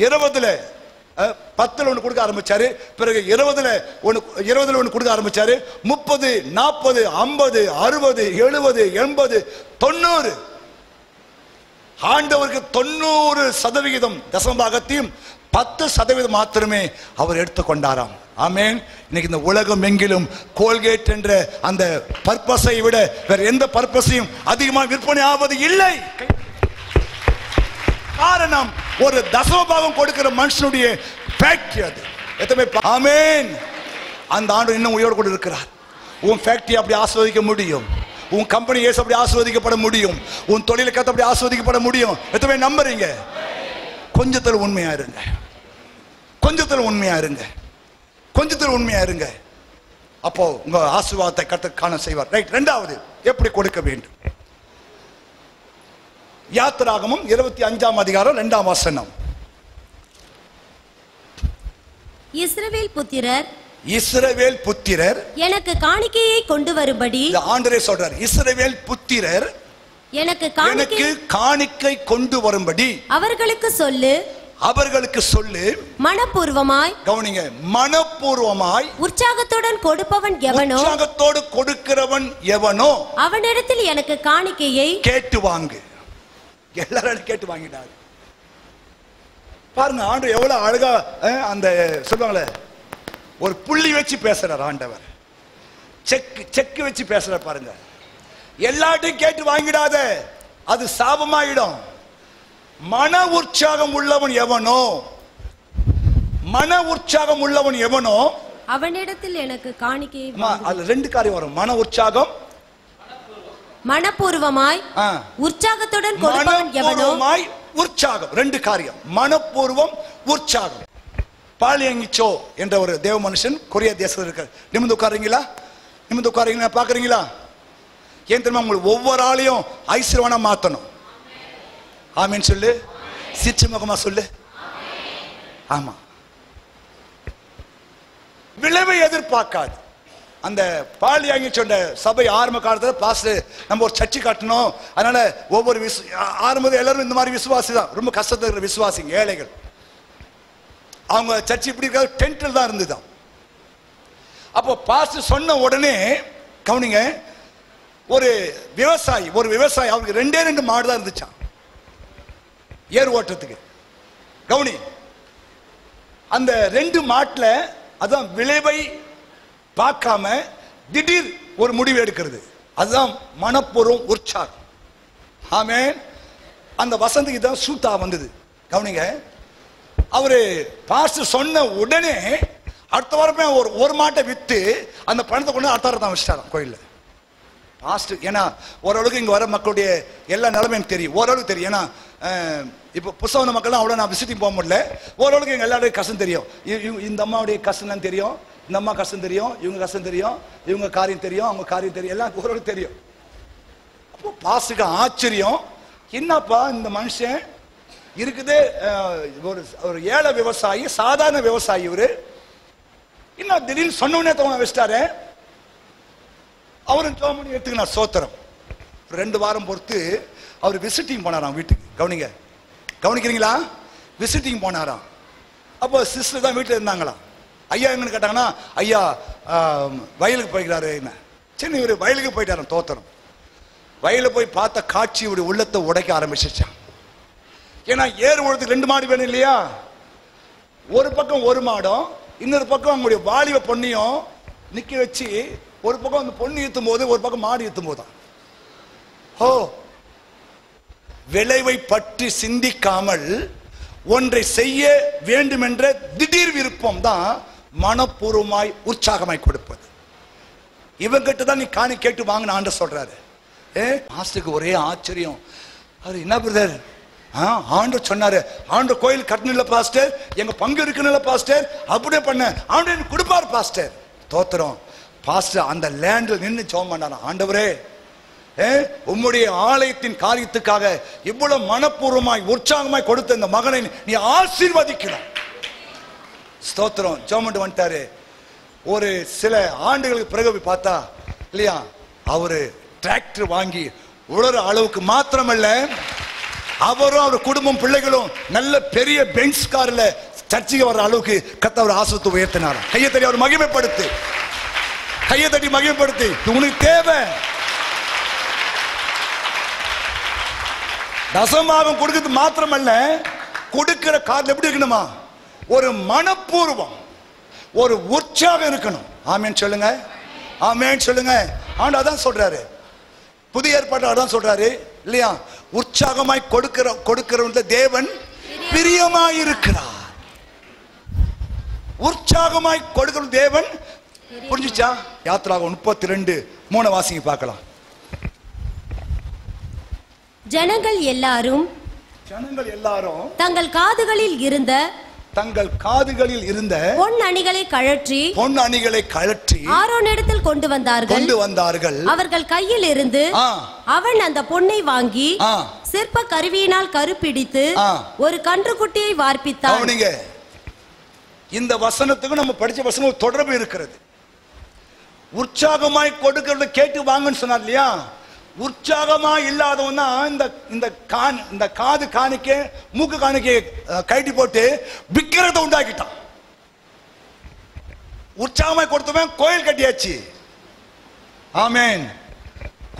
20ல் 10ல் 1 கொடுக்க ஆரம்பிச்சாரு. பிறகு 20ல் 1 கொடுக்க ஆரம்பிச்சாரு. 30, 40, 50, 60, 70, 80, 90. ஆண்டவருக்கு 90% தசமபாகத்தையும் 10% மாத்திரமே அவர் எடுத்துக்கொண்டாராம். ஆமென். இன்னைக்கு இந்த உலகம் எங்கிலும் கோல்கேட் என்ற அந்த பர்பஸை விட வேற எந்த பர்பஸையும் அதிகமாக விற்பனை ஆவது இல்லை. காரணம் ஒரு தசமபாகம் கொடுக்கிற மனுஷனுடைய ஃபேக்டரி அது. எத்தனை ஆமென். அந்த ஆண்டு இன்னும் உயிரோடு கூட இருக்கிறார். உன் ஃபேக்டரி அப்படி ஆஸ்வதிக்க முடியும், உன் கம்பெனி ஏசு அப்படி ஆஸ்வதிக்கப்பட முடியும், உன் தொழிலை கத்த அப்படி ஆஸ்வதிக்கப்பட முடியும். எத்தனை நம்புறீங்க? கொஞ்சத்தில் உண்மையா இருங்க, கொஞ்சத்தில் உண்மையா இருங்க, கொஞ்சத்தில் உண்மையா இருங்க. அப்போ உங்க ஆசீர்வாதத்தை கர்த்தர் காண செய்வார். ரைட். 2வது எப்படி கொடுக்க வேண்டும்? யாத்திராகமம் 25ஆம் அதிகாரம் 2ஆம் வசனம். இஸ்ரவேல் புத்திரர் எனக்கு காணிக்கையை கொண்டு வரும்படி, ஆண்டவரே சொல்றார், இஸ்ரவேல் புத்திரர் எனக்கு காணிக்கை கொண்டு வரும்படி அவர்களுக்கு சொல்லு. மனப்பூர்வமாய், கவனிங்க, மனப்பூர்வமாய் உற்சாகத்துடன் கொடுப்பவன் எவனோ, உற்சாகத்தோடு கொடுக்கிறவன் எவனோ அவனிடத்தில் எனக்கு காணிக்கையை கேட்டு வாங்கு. எல்லாரும் கேட்டு வாங்கிட்டாரு. பாருங்க ஆண்டவர் எவ்வளவு அழகா அந்த சொல்லுவாங்களே, ஒரு புள்ளி வச்சு பேசுறார் ஆண்டவர். செக் வச்சு பேசுற பாருங்க. எல்லாத்தையும் கேட்டு வாங்கிடாத, அது சாபமாயிடும். மன உற்சாகம் உள்ளவன் எவனோ, மன உற்சாகம் உள்ளவன் எவனோ அவனிடத்தில் எனக்கு காணிக்கையை. அதுல ரெண்டு காரியம் வரும். மன உற்சாகம், மனப்பூர்வமாய் உற்சாகத்துடன் கொடுப்பவன் எவனோ. உற்சாகம் ரெண்டு காரியம், மனப்பூர்வம், உற்சாகம். பாலியங்கிச்சோ என்ற ஒரு தேவ மனுஷன் கொரியா தேசத்தில் இருக்கார். நிமிந்து உட்காருங்களா? நிமிந்து உட்காருங்களா? பாக்குறீங்களா? ஏன் தெரியுமா? உங்களுக்கு ஒவ்வொரு ஆளையும் ஐஸ்வர்யவனா மாத்தணும். ஆமீன் சொல்லு. சிரிச்சு முகமா சொல்லு. ஆமா, விளைவை எதிர்பார்க்காது. அந்த பாலியாங்கி சொன்ன சபை ஆரம்ப காலத்தில் பாஸ்டர் நம்ம ஒரு சர்ச்சை காட்டணும், அதனால ஒவ்வொரு ஆரம்பத்தில் எல்லாரும் இந்த மாதிரி விசுவாசி தான், ரொம்ப கஷ்டத்தில் இருக்கிற விசுவாசிங்க, ஏழைகள். அவங்க சர்ச்சை இப்படி இருக்காது, டென்ட்டில் தான் இருந்துதான். அப்போ பாஸ்டர் சொன்ன உடனே கவனிங்க, ஒரு விவசாயி அவருக்கு 2 மாடு தான் இருந்துச்சான் ஏர் ஓட்டத்துக்கு. கவனி, அந்த 2 மாட்டுல அதான் விளைவை பார்க்காம திடீர் ஒரு முடிவு எடுக்கிறது, அதுதான் மனப்பூர்வம், உற்சாகம். ஆமென். அந்த வசந்திக்கு தான் சூத்தா வந்தது. கவனிங்க, அவரு பாஸ்டர் சொன்ன உடனே அடுத்த வாரமே ஒரு மாட்டை வித்து அந்த பணத்தை கொண்டு அடுத்த வாரம் தான் வச்சிட்டாராம் கோயில்ல பாஸ்டர். ஏன்னா ஓரளவுக்கு இங்க வர மக்களுடைய எல்லா நிலைமையும் தெரியும், ஓரளவுக்கு தெரியும். ஏன்னா இப்போ புத்தக மக்கள்லாம் அவ்வளோ நான் விசிட்டிங் போக முடியல. ஓரளவுக்கு எங்கள் எல்லாருடைய கஷ்டம் தெரியும். இந்த அம்மாவுடைய கஷ்டம் தெரியும், இந்த அம்மா கஷ்டம் தெரியும், இவங்க கஷ்டம் தெரியும், இவங்க காரியம் தெரியும், அவங்க காரியம் தெரியும், எல்லாம் ஓரளவுக்கு தெரியும். அப்போ பாஸ்டருக்கு ஆச்சரியம், என்னப்பா இந்த மனுஷன் இருக்குது, ஒரு ஏழை விவசாயி, சாதாரண விவசாயி இவரு, இன்னும் திடீர்னு சொன்னோடனே தவணை வச்சிட்டாரு. அவரும் ஜோமணி எடுத்துக்கினார் சோத்திரம். 2 வாரம் பொறுத்து அவர் விசிட்டிங் போனாராம் வீட்டுக்கு. கவனிக்கிறீங்களா? விசிட்டிங் போனாராம். அப்போ சிஸ்டர் தான் வீட்டில் இருந்தாங்களாம். ஐயா எங்கன்னு கேட்டாங்கன்னா, ஐயா வயலுக்கு போய்க்கிறாரு. என்ன சரி, இவர் வயலுக்கு போயிட்டாராம். தோத்திரம். வயலில் போய் பார்த்த காட்சி இவருடைய உள்ளத்தை உடைக்க ஆரம்பிச்சிச்சான். ஏன்னா ஏறு உழத்துக்கு 2 மாடு வேணும் இல்லையா? ஒரு பக்கம் ஒரு மாடும், இன்னொரு பக்கம் அவங்களுடைய வாலிப பொண்ணையும் நிக்க வச்சு, ஒரு பக்கம் அந்த பொண்ணு ஈத்தும் போது ஒரு பக்கம் மாடு ஈத்தும் போதுதான். ஓ, விளைவை பற்றி சிந்திக்காமல் ஒன்றை செய்ய வேண்டும் என்ற திடீர் விருப்பம் தான் மனப்பூர்வமாய் உற்சாகமாய் கொடுப்பது. இவங்கிட்ட தான் நீ காணி கேட்டு வாங்கின ஆண்ட சொல்றாரு. மாஸ்டருக்கு ஒரே ஆச்சரியம். அது என்ன பிரதர், ஆண்டவர் சொன்னாரு, ஆண்டவர் கோயில் கட்டணில்ல பாஸ்டர், எங்க பங்கு இருக்குன்னு பாஸ்டர், அப்படியே பண்ண ஆண்டவர் கொடுப்பார் பாஸ்டர். தோத்திரம். பாஸ்டர் அந்த லேண்டில் நின்று ஜெபம் பண்ணாராம். ஆண்டவரே, உம்முடைய ஆலயத்தின் காரியத்துக்காக இவ்வளவு மனப்பூர்வமாய் உற்சாகமாய் கொடுத்த இந்த மகனை நீ ஆசீர்வதிக்கணும். ஸ்தோத்திரம். ஜெபம் வந்துட்டாரு. ஒரு சில ஆண்டுகளுக்கு பிறகு பார்த்தா இல்லையா, அவரு டிராக்டர் வாங்கி உலர அளவுக்கு மாத்திரமல்ல, அவரும் அவர் குடும்பம் பிள்ளைகளும் நல்ல பெரிய பென்ஸ் கார்ல சர்ச்சைக்கு வர்ற அளவுக்கு கர்த்தர் ஆசீர்வதித்து உயர்த்தினார். கையை தட்டி அவர் மகிமைப்படுத்து, கையை தட்டி மகிமைப்படுத்து. உனக்கு தேவை தசமாகம் கொடுக்கிறது மாத்திரமல்ல, கொடுக்கிற காரில் எப்படி இருக்கணுமா, ஒரு மனப்பூர்வம், ஒரு உற்சாகம் இருக்கணும். ஆமேன் சொல்லுங்க, ஆமேன் சொல்லுங்க. ஆண்டவர் அதான் சொல்றாரு, புதிய ஏற்பாட்டில் அதான் சொல்றாரு இல்லையா, உற்சாகமாய் கொடுக்கிற தேவன் பிரியமாய் இருக்கிறார். உற்சாகமாய் கொடுக்கிற தேவன். புரிஞ்சுச்சா? யாத்திராகமம் 32:3 வாசிங்க பார்க்கலாம். ஜனங்கள் எல்லாரும் தங்கள் காதுகளில் இருந்த பொன் அணிகளை கழற்றி ஆரோனிடத்தில் கொண்டு வந்தார்கள். அவர்கள் கையில் இருந்து அவன் அந்த பொன்னை வாங்கி சிற்ப கருவியினால் கருப்பிடித்து ஒரு கன்றுக்குட்டியை வார்ப்பித்தார். கவனிங்க, இந்த வசனத்துக்கு நம்ம படிச்ச வசனம் தொடர்பு இருக்கிறது. உற்சாகமாய் கொடுக்கறத கேட்டு வாங்கன்னு சொன்னார் இல்லையா? உற்சாகமா இல்லாதவன் தான் இந்த காது காணிக்க மூக்கு காணிக்க கைட்டி போட்டு விக்கிரத்தை உண்டாக்கிட்டான். உற்சாகமாய் கொடுத்தவன் கோயில் கட்டியாச்சு. ஆமென்.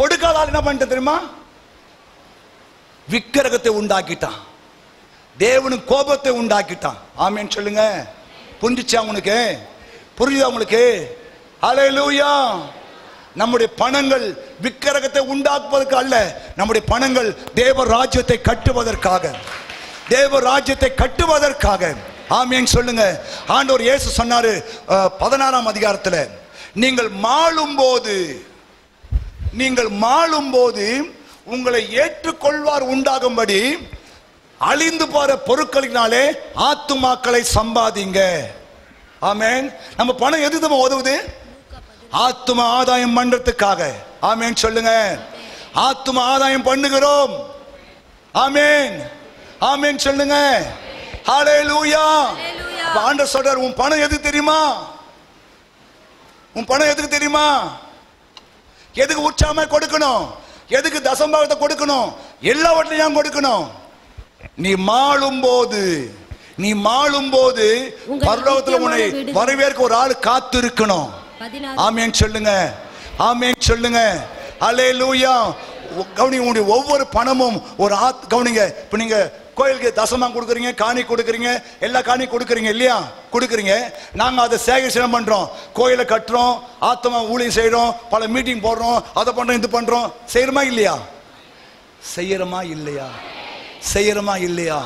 கொடுக்காத ஆள் என்ன பண்ணிட்டு தெரியுமா? விக்கிரகத்தை உண்டாக்கிட்டான். தேவனுக்கு கோபத்தை உண்டாக்கிட்டான். ஆமென் சொல்லுங்க. புரிஞ்சுச்சா உங்களுக்கு? புரியுதா உங்களுக்கு? ஹல்லேலூயா. நம்முடைய பணங்கள் விக்கிரகத்தை உண்டாக்குவதற்கு அல்ல, நம்முடைய பணங்கள் தேவ ராஜ்யத்தை கட்டுவதற்காக, தேவ ராஜ்யத்தை கட்டுவதற்காக. ஆமென் சொல்லுங்க. ஆண்டவர் இயேசு சொன்னாரு 16ஆம் அதிகாரத்துல, நீங்கள் மாளும் போது உங்களை ஏற்றுக்கொள்வார் உண்டாகும்படி அழிந்து போற பொருட்களினாலே ஆத்துமாக்களை சம்பாதிங்க. ஆமென். நம்ம பணம் எது நம்ம உதவுது? ஆத்தும ஆதாயம் பண்றதுக்காக. ஆமென் சொல்லுங்க. ஆத்தும ஆதாயம் பண்ணுகிறோம். ஆமென். ஆமென் சொல்லுங்க. ஹல்லேலூயா. ஆண்டவர் சொல்றார், உன் பணம் எதுக்கு தெரியுமா? உன் பணம் எதுக்கு தெரியுமா? எதுக்கு உற்சாகமா கொடுக்கணும்? எதுக்கு தசம்பாகத்தை கொடுக்கணும்? எல்லாவற்றையும் கொடுக்கணும். நீ மாளும் போது பரலோகத்தில் உன்னை வரவேற்க ஒரு ஆள் காத்து இருக்கணும். ஆமென் சொல்லுங்க. ஆமென் சொல்லுங்க. ஹல்லேலூயா. கவனிங்க, ஒவ்வொரு பணமும் ஒரு கவனிங்க. இப்ப நீங்க கோயிலுக்கு தசமா கொடுக்குறீங்க, காணி கொடுக்குறீங்க, எல்லா காணி கொடுக்குறீங்க இல்லையா? கொடுக்குறீங்க. நாங்க அதை சேகரிச்சு பண்றோம், கோயிலை கட்டுறோம், ஆத்மா ஊழியம் செய்யறோம், பல மீட்டிங் போடுறோம், அதை பண்றோம், இது பண்றோம். செய்யறோமா இல்லையா? செய்யறோமா இல்லையா? செய்யறோமா இல்லையா?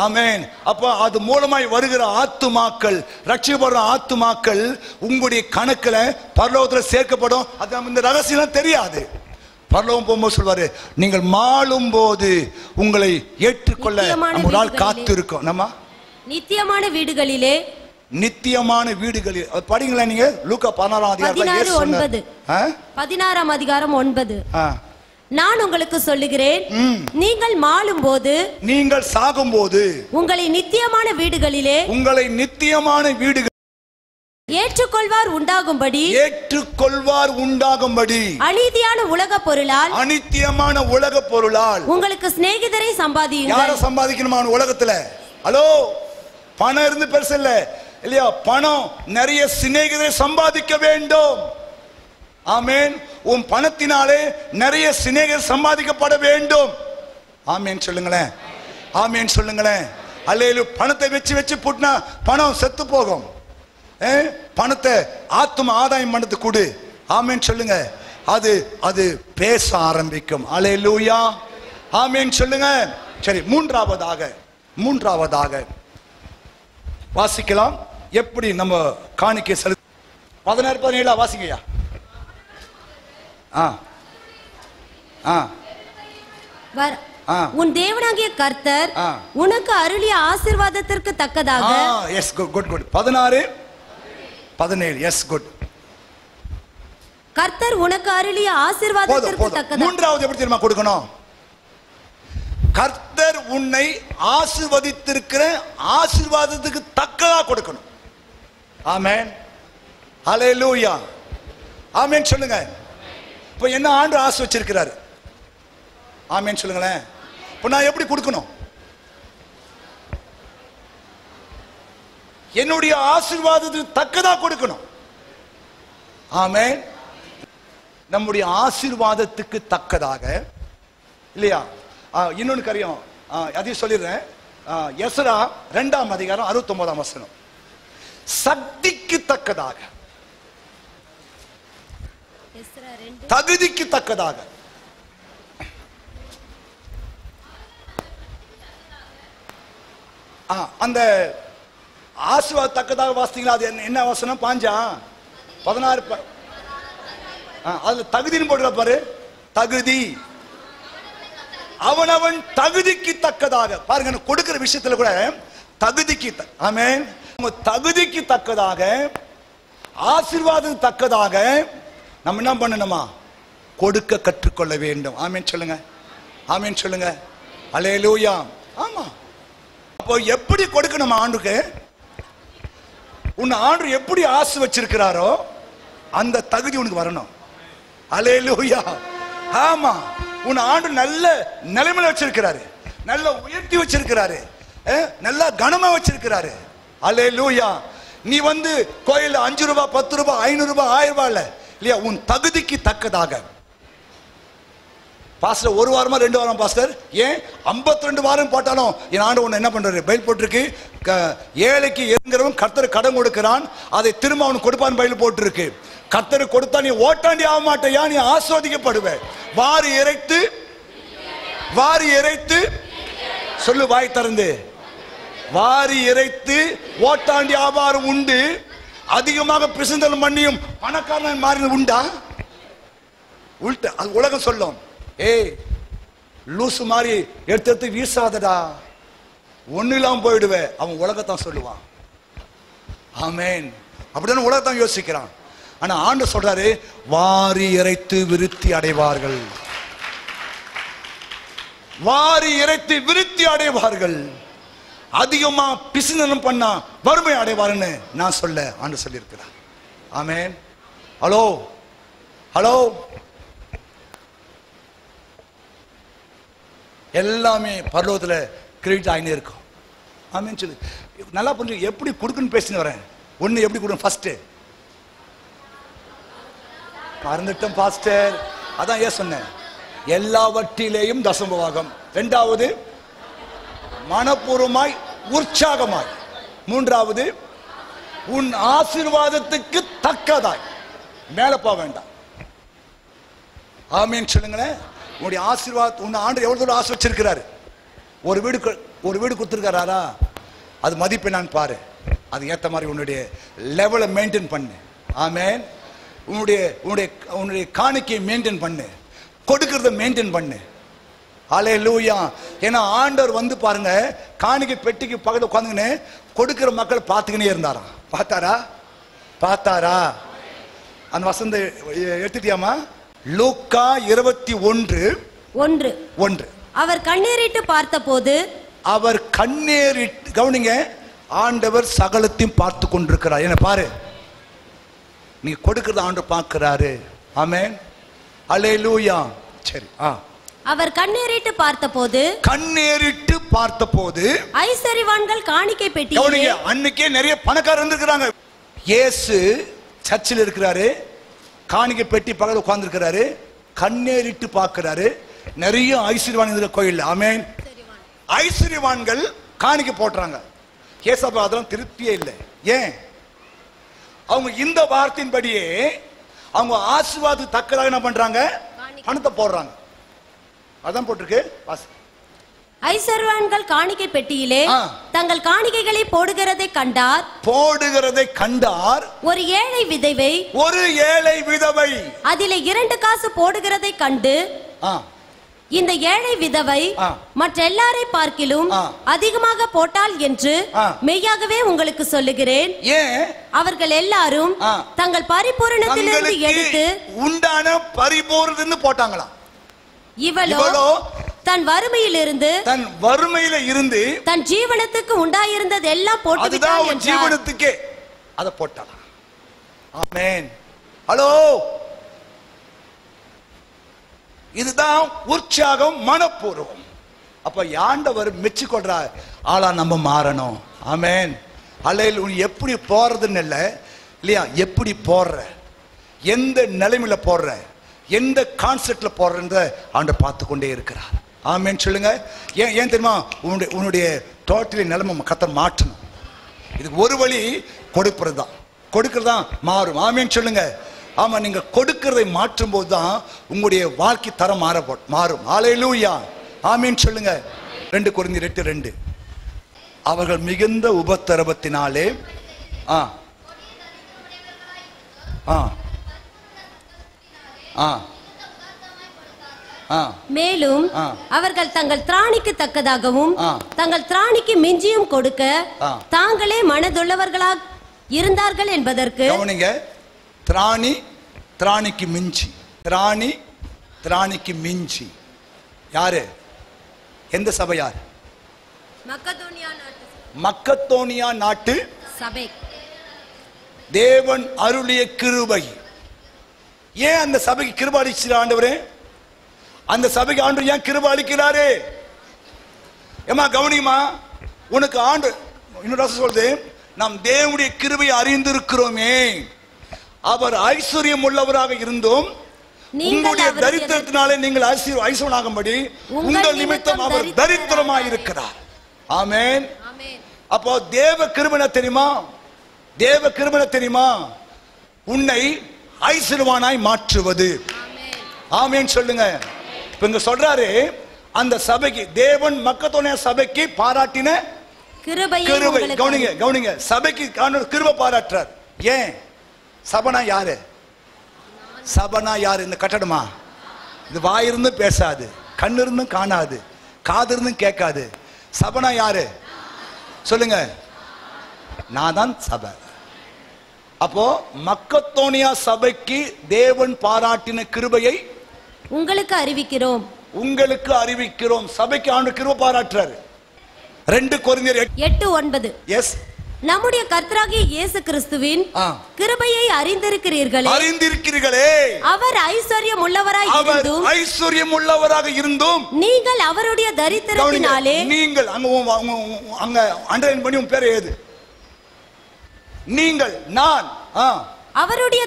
ஆமென். அப்ப அது மூலமாய் வருகிற ஆத்துமாக்கள், ரட்சிக்கப்படுற ஆத்துமாக்கள் உங்களுடைய கணக்குல பரலோகத்தில் சேர்க்கப்படும். அது இந்த ரகசியம் தெரியாது. பரலோகம் போகும்போது சொல்வாரு, நீங்கள் மாளும் போது உங்களை ஏற்றுக்கொள்ள நம்ம ஒரு நாள் காத்து இருக்கோம். நம்ம நித்தியமான வீடுகளிலே, நித்தியமான வீடுகளில் படிங்களா நீங்க? லூக்கா 16ஆம் அதிகாரம் 9. நான் உங்களுக்கு சொல்லுகிறேன், நீங்கள் மாளும் போது, நீங்கள் சாகும் போது உங்களை நித்தியமான வீடுகளிலே ஏற்றுக்கொள்வார் உண்டாகும்படி அநீதியான உலக பொருளால் உங்களுக்கு சிநேகிதரை சம்பாதியுங்கள். யாரை சம்பாதிக்கணுமா உலகத்துல? ஹலோ, பணம் இருந்து பெருசு இல்ல இல்லையா? பணம் நிறைய சிநேகிதரை சம்பாதிக்க வேண்டும். ஆமென். உன் பணத்தினாலே நிறைய சிநேகிதர் சம்பாதிக்கப்பட வேண்டும். ஆமென் சொல்லுங்களேன். ஆமென் சொல்லுங்களேன். அல்லேலூயா. பணத்தை வச்சு புட்டினா பணம் செத்து போகும். பணத்தை ஆத்தும ஆதாயம் பண்ணது கொடு. ஆமென் சொல்லுங்க. அது பேச ஆரம்பிக்கும். அல்லேலூயா. ஆமென் சொல்லுங்க. சரி, மூன்றாவதாக வாசிக்கலாம். எப்படி நம்ம காணிக்கை செலுத்த 16-17 வாசிங்கய்யா. உன் தேவனாகிய கர்த்தர் உனக்கு அருளிய ஆசீர்வாதத்திற்கு தக்கதாக. Yes, good. 16-17. Yes, good. கர்த்தர் உனக்கு அருளிய ஆசீர்வாதத்திற்கு தக்கதாக. மூன்றாவது எப்படி தெரியுமா கொடுக்கணும்? கர்த்தர் உன்னை ஆசீர்வதித்திருக்கிற ஆசீர்வாதத்துக்கு தக்கதாக கொடுக்கணும். ஆமென். ஹல்லேலூயா. ஆமென் சொல்லுங்க. இப்ப என்ன ஆண்டு ஆசை வச்சிருக்கிறாரு? ஆமென் சொல்லுங்களேன். இப்ப நான் எப்படி கொடுக்கணும்? என்னுடைய ஆசீர்வாதத்துக்கு தக்கதா கொடுக்கணும். ஆமென். நம்முடைய ஆசீர்வாதத்துக்கு தக்கதாக இல்லையா? இன்னொன்னு காரியம் அதையும் சொல்லிடுறேன். எஸ்ரா 2ஆம் அதிகாரம் 69ஆம் வசனம். சக்திக்கு தக்கதாக, தகுதிக்கு தக்கதாக. அந்த ஆசீர்வாத தக்கதாக வாசித்தீங்களா? அது என்ன வசனம்? 16 அதுல தகுதின்னு போடுற பாரு. தகுதி, அவனவன் தகுதிக்கு தக்கதாக. பாருங்க, கொடுக்கிற விஷயத்துல கூட தகுதிக்கு. ஆமென். தகுதிக்கு தக்கதாக, ஆசீர்வாதம் தக்கதாக நம்ம என்ன பண்ணணுமா? கொடுக்க கற்றுக்கொள்ள வேண்டும். ஆமென் சொல்லுங்க. ஆமென் சொல்லுங்க. அல்லேலூயா. ஆமா. அப்போ எப்படி கொடுக்கணும் ஆண்டுக்கு? உன்னை ஆண்டு எப்படி ஆசை வச்சிருக்கிறாரோ அந்த தகுதி உனக்கு வரணும். அல்லேலூயா. ஆமா. உன் ஆண்டு நல்ல நிலைமையில வச்சிருக்கிறாரு, நல்ல உயர்த்தி வச்சிருக்கிறாரு, நல்ல கனமா வச்சிருக்கிறாரு. அல்லேலூயா. நீ வந்து கோயில்ல 5 ரூபாய் 10 ரூபாய் 500 ரூபாய் 1000 ரூபாய் இல்லையா, உன் தகுதிக்கு தக்கதாக. பாஸ்டர் 1 வாரமா 2 வாரம் பாஸ்டர், ஏன் 52 வாரம் போட்டாலும் என் ஆண்டு ஒன்று என்ன பண்றாரு? பைல் போட்டிருக்கு, ஏழைக்கு இறங்குறவன் கர்த்தர் கடன் கொடுக்கிறான், அதை திரும்ப அவனுக்கு கொடுப்பான் பைல் போட்டிருக்கு. கர்த்தர் கொடுத்தா நீ ஓட்டாண்டி ஆக மாட்டையா, நீ ஆஸ்வதிக்கப்படுவ. வாரி இறைத்து சொல்லு வாய் திறந்து, வாரி இறைத்து ஓட்டாண்டி ஆபாரம் உண்டு, அதிகமாக பிசுந்தல் பண்ணியும் பணக்காரன் மாறினது உண்டா? உள்ட அது உலகம் சொல்லும். ஏய் லூசு மாதிரி எடுத்து வீசாதடா, ஒண்ணு இல்லாம போயிடுவே. அவன் உலகத்தான் சொல்லுவான். ஆமேன். அப்படிதான் உலகத்தான் யோசிக்கிறான். ஆனா ஆண்டு சொல்றாரு, வாரி இறைத்து விருத்தி அடைவார்கள், வாரி இறைத்து விருத்தி அடைவார்கள், அதிகமா பிசுனம் பண்ணா வறுமை அடைவார்னு நான் சொல்ல ஆண்டு சொல்லியிருக்கிறார். ஆமேன். Hello hello. எல்லாமே பரலோகத்துல கிரெடிட் ஆகினே இருக்கும். ஆமேன்னு சொல்லி நல்லா புரிஞ்சு எப்படி கொடுக்குன்னு பேசின்னு வரேன். ஒண்ணு எப்படி கொடுக்கணும்? ஃபர்ஸ்ட் மறந்துட்டோம் பாஸ்டர், அதான் ஏன் சொன்னேன், எல்லாவற்றிலேயும் தசமபாகம். இரண்டாவது மனப்பூர்வமாய் உற்சாகமாய். மூன்றாவது உன் ஆசீர்வாதத்துக்கு தக்கதாய். மேல போக வேண்டாம். ஆமேன்னு சொல்லுங்களேன். உன்னுடைய ஆசீர்வாதம், உன் ஆண்டு எவ்வளவு தூரம் ஆசை வச்சிருக்கிறாரு. ஒரு வீடு கொடுத்துருக்காரா, அது மதிப்பு நான் பாரு, அது ஏற்ற மாதிரி உன்னுடைய லெவலை மெயின்டைன் பண்ணு. ஆமேன். உன்னுடைய காணிக்கையை மெயின்டைன் பண்ணு, கொடுக்கறத மெயின்டைன் பண்ணு. அல்லேலூயா. ஏன்னா ஆண்டவர் வந்து பாருங்க, காணிக்கை பெட்டிக்கு பக்கத்துல உட்காந்துக்கின்னு கொடுக்கிற மக்களை பார்த்துக்கினே இருந்தாராம். பார்த்தாரா? அந்த வசந்த எடுத்துட்டியாமா? லூக்கா 21:1. அவர் கண்ணீரிட்டு பார்த்தபோது, அவர் கண்ணீரிட்டு, கவனிங்க, ஆண்டவர் சகலத்தையும் பார்த்து கொண்டிருக்கிறார். என்ன பாரு, நீ கொடுக்கிறத ஆண்டவர் பார்க்கிறாரு. ஆமென். அல்லேலூயா. சரி. அவர் கண்ணீரிட்டு பார்த்தபோது ஐஸ்வரியவான்கள் காணிக்கை பெட்டி. கவனிங்க, அன்னைக்கே நிறைய பணக்காரர் இருந்திருக்கிறாங்க. இயேசு சர்ச்சில் இருக்கிறாரு, காணிக்கை பெட்டி பக்கத்துல உட்கார்ந்து இருக்கிறாரு, கண்ணீரிட்டு பார்க்கிறாரு. நிறைய ஐஸ்வரியவான் இருக்கிற கோயில். ஆமென். ஐஸ்வரியவான்கள் காணிக்கை போட்டுறாங்க. ஏசப்பா அதெல்லாம் திருப்தியே இல்லை. ஏன்? அவங்க இந்த வார்த்தையின்படியே அவங்க ஆசீர்வாதத்துக்கு தக்கதாக என்ன பண்றாங்க? பணத்தை போடுறாங்க. அதான் போட்டிருக்கு. ஐஸ்வரியவான்கள் காணிக்கை பெட்டியிலே தங்கள் காணிக்கைகளை போடுகிறதை கண்டார். ஒரு ஏழை விதவை அதிலே 2 காசு போடுகிறதை கண்டு, இந்த ஏழை விதவை மற்ற எல்லாரை பார்க்கிலும் அதிகமாக போட்டாள் என்று மெய்யாகவே உங்களுக்கு சொல்லுகிறேன். அவர்கள் எல்லாரும் தங்கள் பரிபூரணத்திலிருந்து எடுத்து உண்டான பரிபூரணத்திலிருந்து போட்டாங்களாம். இவளோ தன் வறுமையிலிருந்து தன் ஜீவனத்துக்கு உண்டாயிருந்தது எல்லாம் போட்டு விட்டாள் என்றார். ஜீவனத்துக்கே அதை போட்டாள். ஆமென். ஹலோ. இதுதான் உற்சாகம், மனப்பூர்வம். அப்ப ஆண்டவர் மெச்சிக்கொள்றார். ஆளா நம்ம மாறணும். ஆமென். அல்லேலூயா. நீ எப்படி போறதுன்னு இல்லை இல்லையா, எப்படி போடுற, எந்த நிலைமையில போடுற, எந்த கான்செப்ட்ல போடுறத ஆண்டவர் பார்த்து கொண்டே இருக்கிறார். ஆமென் சொல்லுங்க. ஏன் தெரியுமா? உன்னுடைய டோட்டலி நிலைமை கர்த்தர் மாற்றணும். இதுக்கு ஒரு வழி கொடுக்கறதுதான் மாறும். ஆமென் சொல்லுங்க. ஆமா, நீங்க கொடுக்கிறதை மாற்றும் போது தான் உங்களுடைய வாழ்க்கை தரம் மாறும். அல்லேலூயா. ஆமென் சொல்லுங்க. 2 கொரிந்தியர் 8:2. அவர்கள் மிகுந்த உபத்திரவத்தினாலே மேலும் அவர்கள் தங்கள் திராணிக்கு தக்கதாகவும் தங்கள் திராணிக்கு மிஞ்சியும் கொடுக்க தாங்களே மனதுள்ளவர்களாக இருந்தார்கள் என்பதற்கு. கவனிங்க, திராணிக்கு மிஞ்சி யாரு? எந்த சபையார்? மக்கதோனியா நாட்டு சபை. தேவன் அருளிய கிருபை. ஏன் அந்த சபைக்கு கிருபை அளிக்கிறார் ஆண்டவரே? அந்த சபைக்கு ஆண்டவர் ஏன் கிருபை அளிக்கிறாரு? ஏமா கவனிமா, உனக்கு ஆண்டு இன்னொரு சொல்றது, நாம் தேவனுடைய கிருபையை அறிந்திருக்கிறோமே, அவர் ஐஸ்வர்யம் உள்ளவராக இருந்தும் உங்களுடைய தரித்திரத்தினாலே நீங்கள் ஐஸ்வர்யனாகும்படி உங்கள் நிமித்தம் அவர் தரித்திரமாய் இருக்கிறார். ஆமென். அப்போ தேவ கிருபை தெரியுமா? தேவ கிருபை தெரியுமா? உன்னை ஐஸ்வர்யவானாய் மாற்றுவது. ஆமென் சொல்லுங்க. இப்ப இங்க சொல்றாரு, அந்த சபைக்கு தேவன் மக்கதோனியா சபைக்கு பாராட்டின கிருபை. கவனிங்க கவனிங்க, சபைக்கு கிருபை பாராட்டுறார். ஏன்? சபனா யாரு? சபனா யாரு? இந்த கட்டடமா? இது வாயிருந்து பேசாது, கண்ணு இருந்தும் காணாது, காது இருந்தும் கேட்காது. சபனா யாரு சொல்லுங்க? நான் தான் சபை. அப்போ மக்கதோனியா சபைக்கு தேவன் பாராட்டின கிருபையை உங்களுக்கு அறிவிக்கிறோம். உங்களுக்கு அறிவிக்கிறோம். சபைக்கு ஆண்டு கிருபை பாராட்டுறாரு. 2 கொரிந்தியர் 8:9. எஸ். நம்முடைய கர்த்தராகிய இயேசு கிறிஸ்துவின் கிருபையை அறிந்திருக்கிறீர்களே. அவர் ஐஸ்வர்யம் உள்ளவராக இருந்தும் நீங்கள் அவருடைய தரித்திரத்தினாலே, நீங்கள் அங்க அண்டர்லைன் பண்ணி உன் பேர் ஏது? நீங்கள், நான் அவருடைய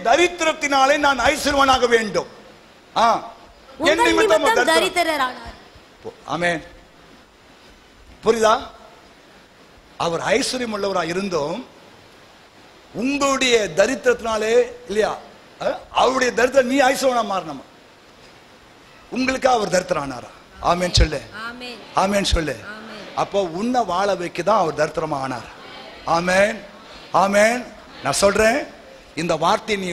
தரித்திரத்தினாலே நான் ஐஸ்வர்யவானாக வேண்டும். ஆமென். புரியுதா? அவர் ஐஸ்வர்யம் உள்ளவராக இருந்தும் உங்களுடைய தரித்திரத்தினாலே, இல்லையா, அவருடைய தரித்திரம் நீ ஐஸ்வர்யனா மாறணும். உங்களுக்கு அவர் தரித்திரம் ஆனாரா? ஆமென் சொல்லு. ஆமென் சொல்லு. அப்போ உன்னை வாழ வைக்கதான் அவர் தரித்திரமா ஆனார். ஆமென் ஆமென். நான் சொல்றேன், இந்த வார்த்தையை நீ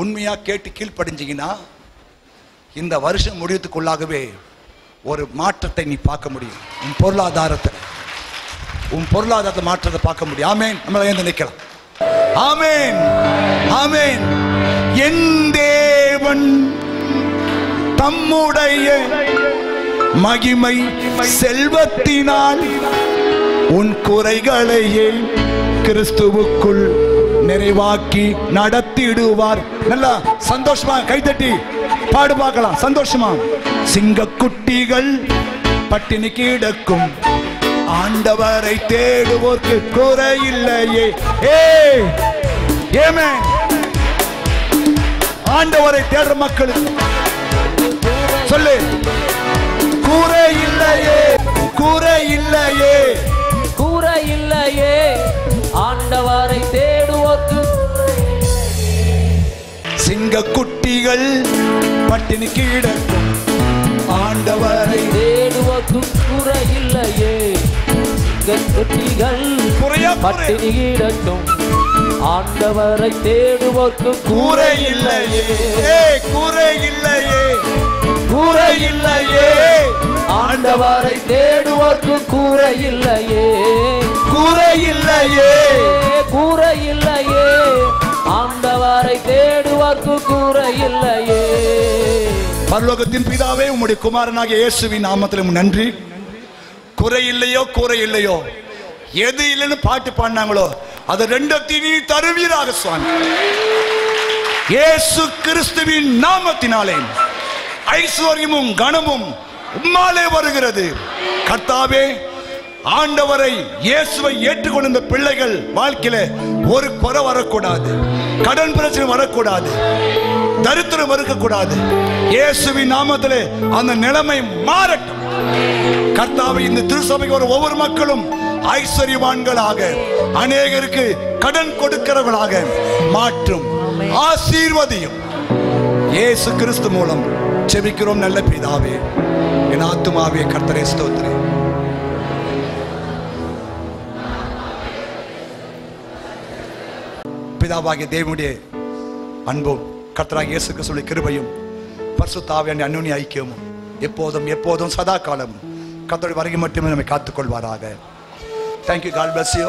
உண்மையா கேட்டு கீழ்ப்படிஞ்சீங்கன்னா இந்த வருஷம் முடியத்துக்குள்ளாகவே ஒரு மாற்றத்தை நீ பார்க்க முடியும். உன் பொருளாதாரத்தை மாற்றத்தை பார்க்க முடியும். ஆமென். நம்மள ஏந்து நிக்கலாம். ஆமென் ஆமென். என் தேவன் தம்முடைய மகிமை செல்வத்தினால் உன் குறைகளையே கிறிஸ்துவுக்குள் நிறைவாக்கி நடத்திடுவார். நல்லா சந்தோஷமா கைதட்டி பாடு பார்க்கலாம். சந்தோஷமா. சிங்கக்குட்டிகள் பட்டினி கிடக்கும், ஆண்டவரை தேடுவோர்க்கு குறையில்லையே. ஆமென். ஆண்டவரை தேடுற மக்களுக்கு சொல்லு, குறையில்லையே, குறையில்லையே, குறையில்லையே. ஆண்டவரை தேடுவோர்க்கு சிங்கக்குட்டிகள் பட்டினி கிடக்கும், ஆண்டவரை தேடுவோர்க்கு குறையில்லையே. சிங்கக்குட்டிகள் பட்டினி கிடக்கும், ஆண்டவரை தேடுவோர்க்கு குறையில்லையே, குறையில்லையே, குறையில்லையே. ஆண்டவரை தேடுவோர்க்கு குறையில்லையே, குறையில்லையே, குறையில்லையே. ஆண்டவரை தேடுவோர்க்கு குறையில்லையே. பரலோகத்தின் பிதாவே, உம்முடைய குமாரனாகிய இயேசுவின் நாமத்தில் நன்றி. குறையில்லையோ, குறையில்லையோ, எது இல்லைன்னு பாட்டு பாடினாங்களோ அது ரெண்டத்தையும் நீ தருவீராக சுவாமி. இயேசு கிறிஸ்துவின் நாமத்தினாலே ஐஸ்வர்யமும் கனமும் உம்மாலே வருகிறது. கர்த்தாவே, ஆண்டவரை இயேசுவை ஏற்றுக்கொண்ட இந்த பிள்ளைகள் வாழ்க்கையில ஒரு குறை வரக்கூடாது, கடன் பிரச்சனை வரக்கூடாது, தரித்திரம் இருக்கக்கூடாது. இயேசுவின் நாமத்திலே அந்த நிலைமை மாறட்டும். கர்த்தாவே, இந்த திருச்சபைக்கு வர ஒவ்வொரு மக்களும் ஐஸ்வர்யவான்களாக, அநேகருக்கு கடன் கொடுக்கிறவர்களாக மாற்றும், ஆசீர்வதியும். இயேசு கிறிஸ்து மூலம் செபிக்கிறோம் நல்ல பிதாவே. என் ஆத்துமாவே கர்த்தரை ஸ்தோத்திரே. பிதாவாகிய தேவனுடைய அன்பும் கர்த்தராகிய இயேசு கிறிஸ்துவின் கிருபையும் பரிசுத்த ஆவியானவரின் அன்யோன்ய ஐக்கியமும் எப்போதும் எப்போதும் சதா காலமும் கர்த்தருடைய வருகை மட்டுமே நம்மை காத்துக்கொள்வாராக. Thank you. God bless you.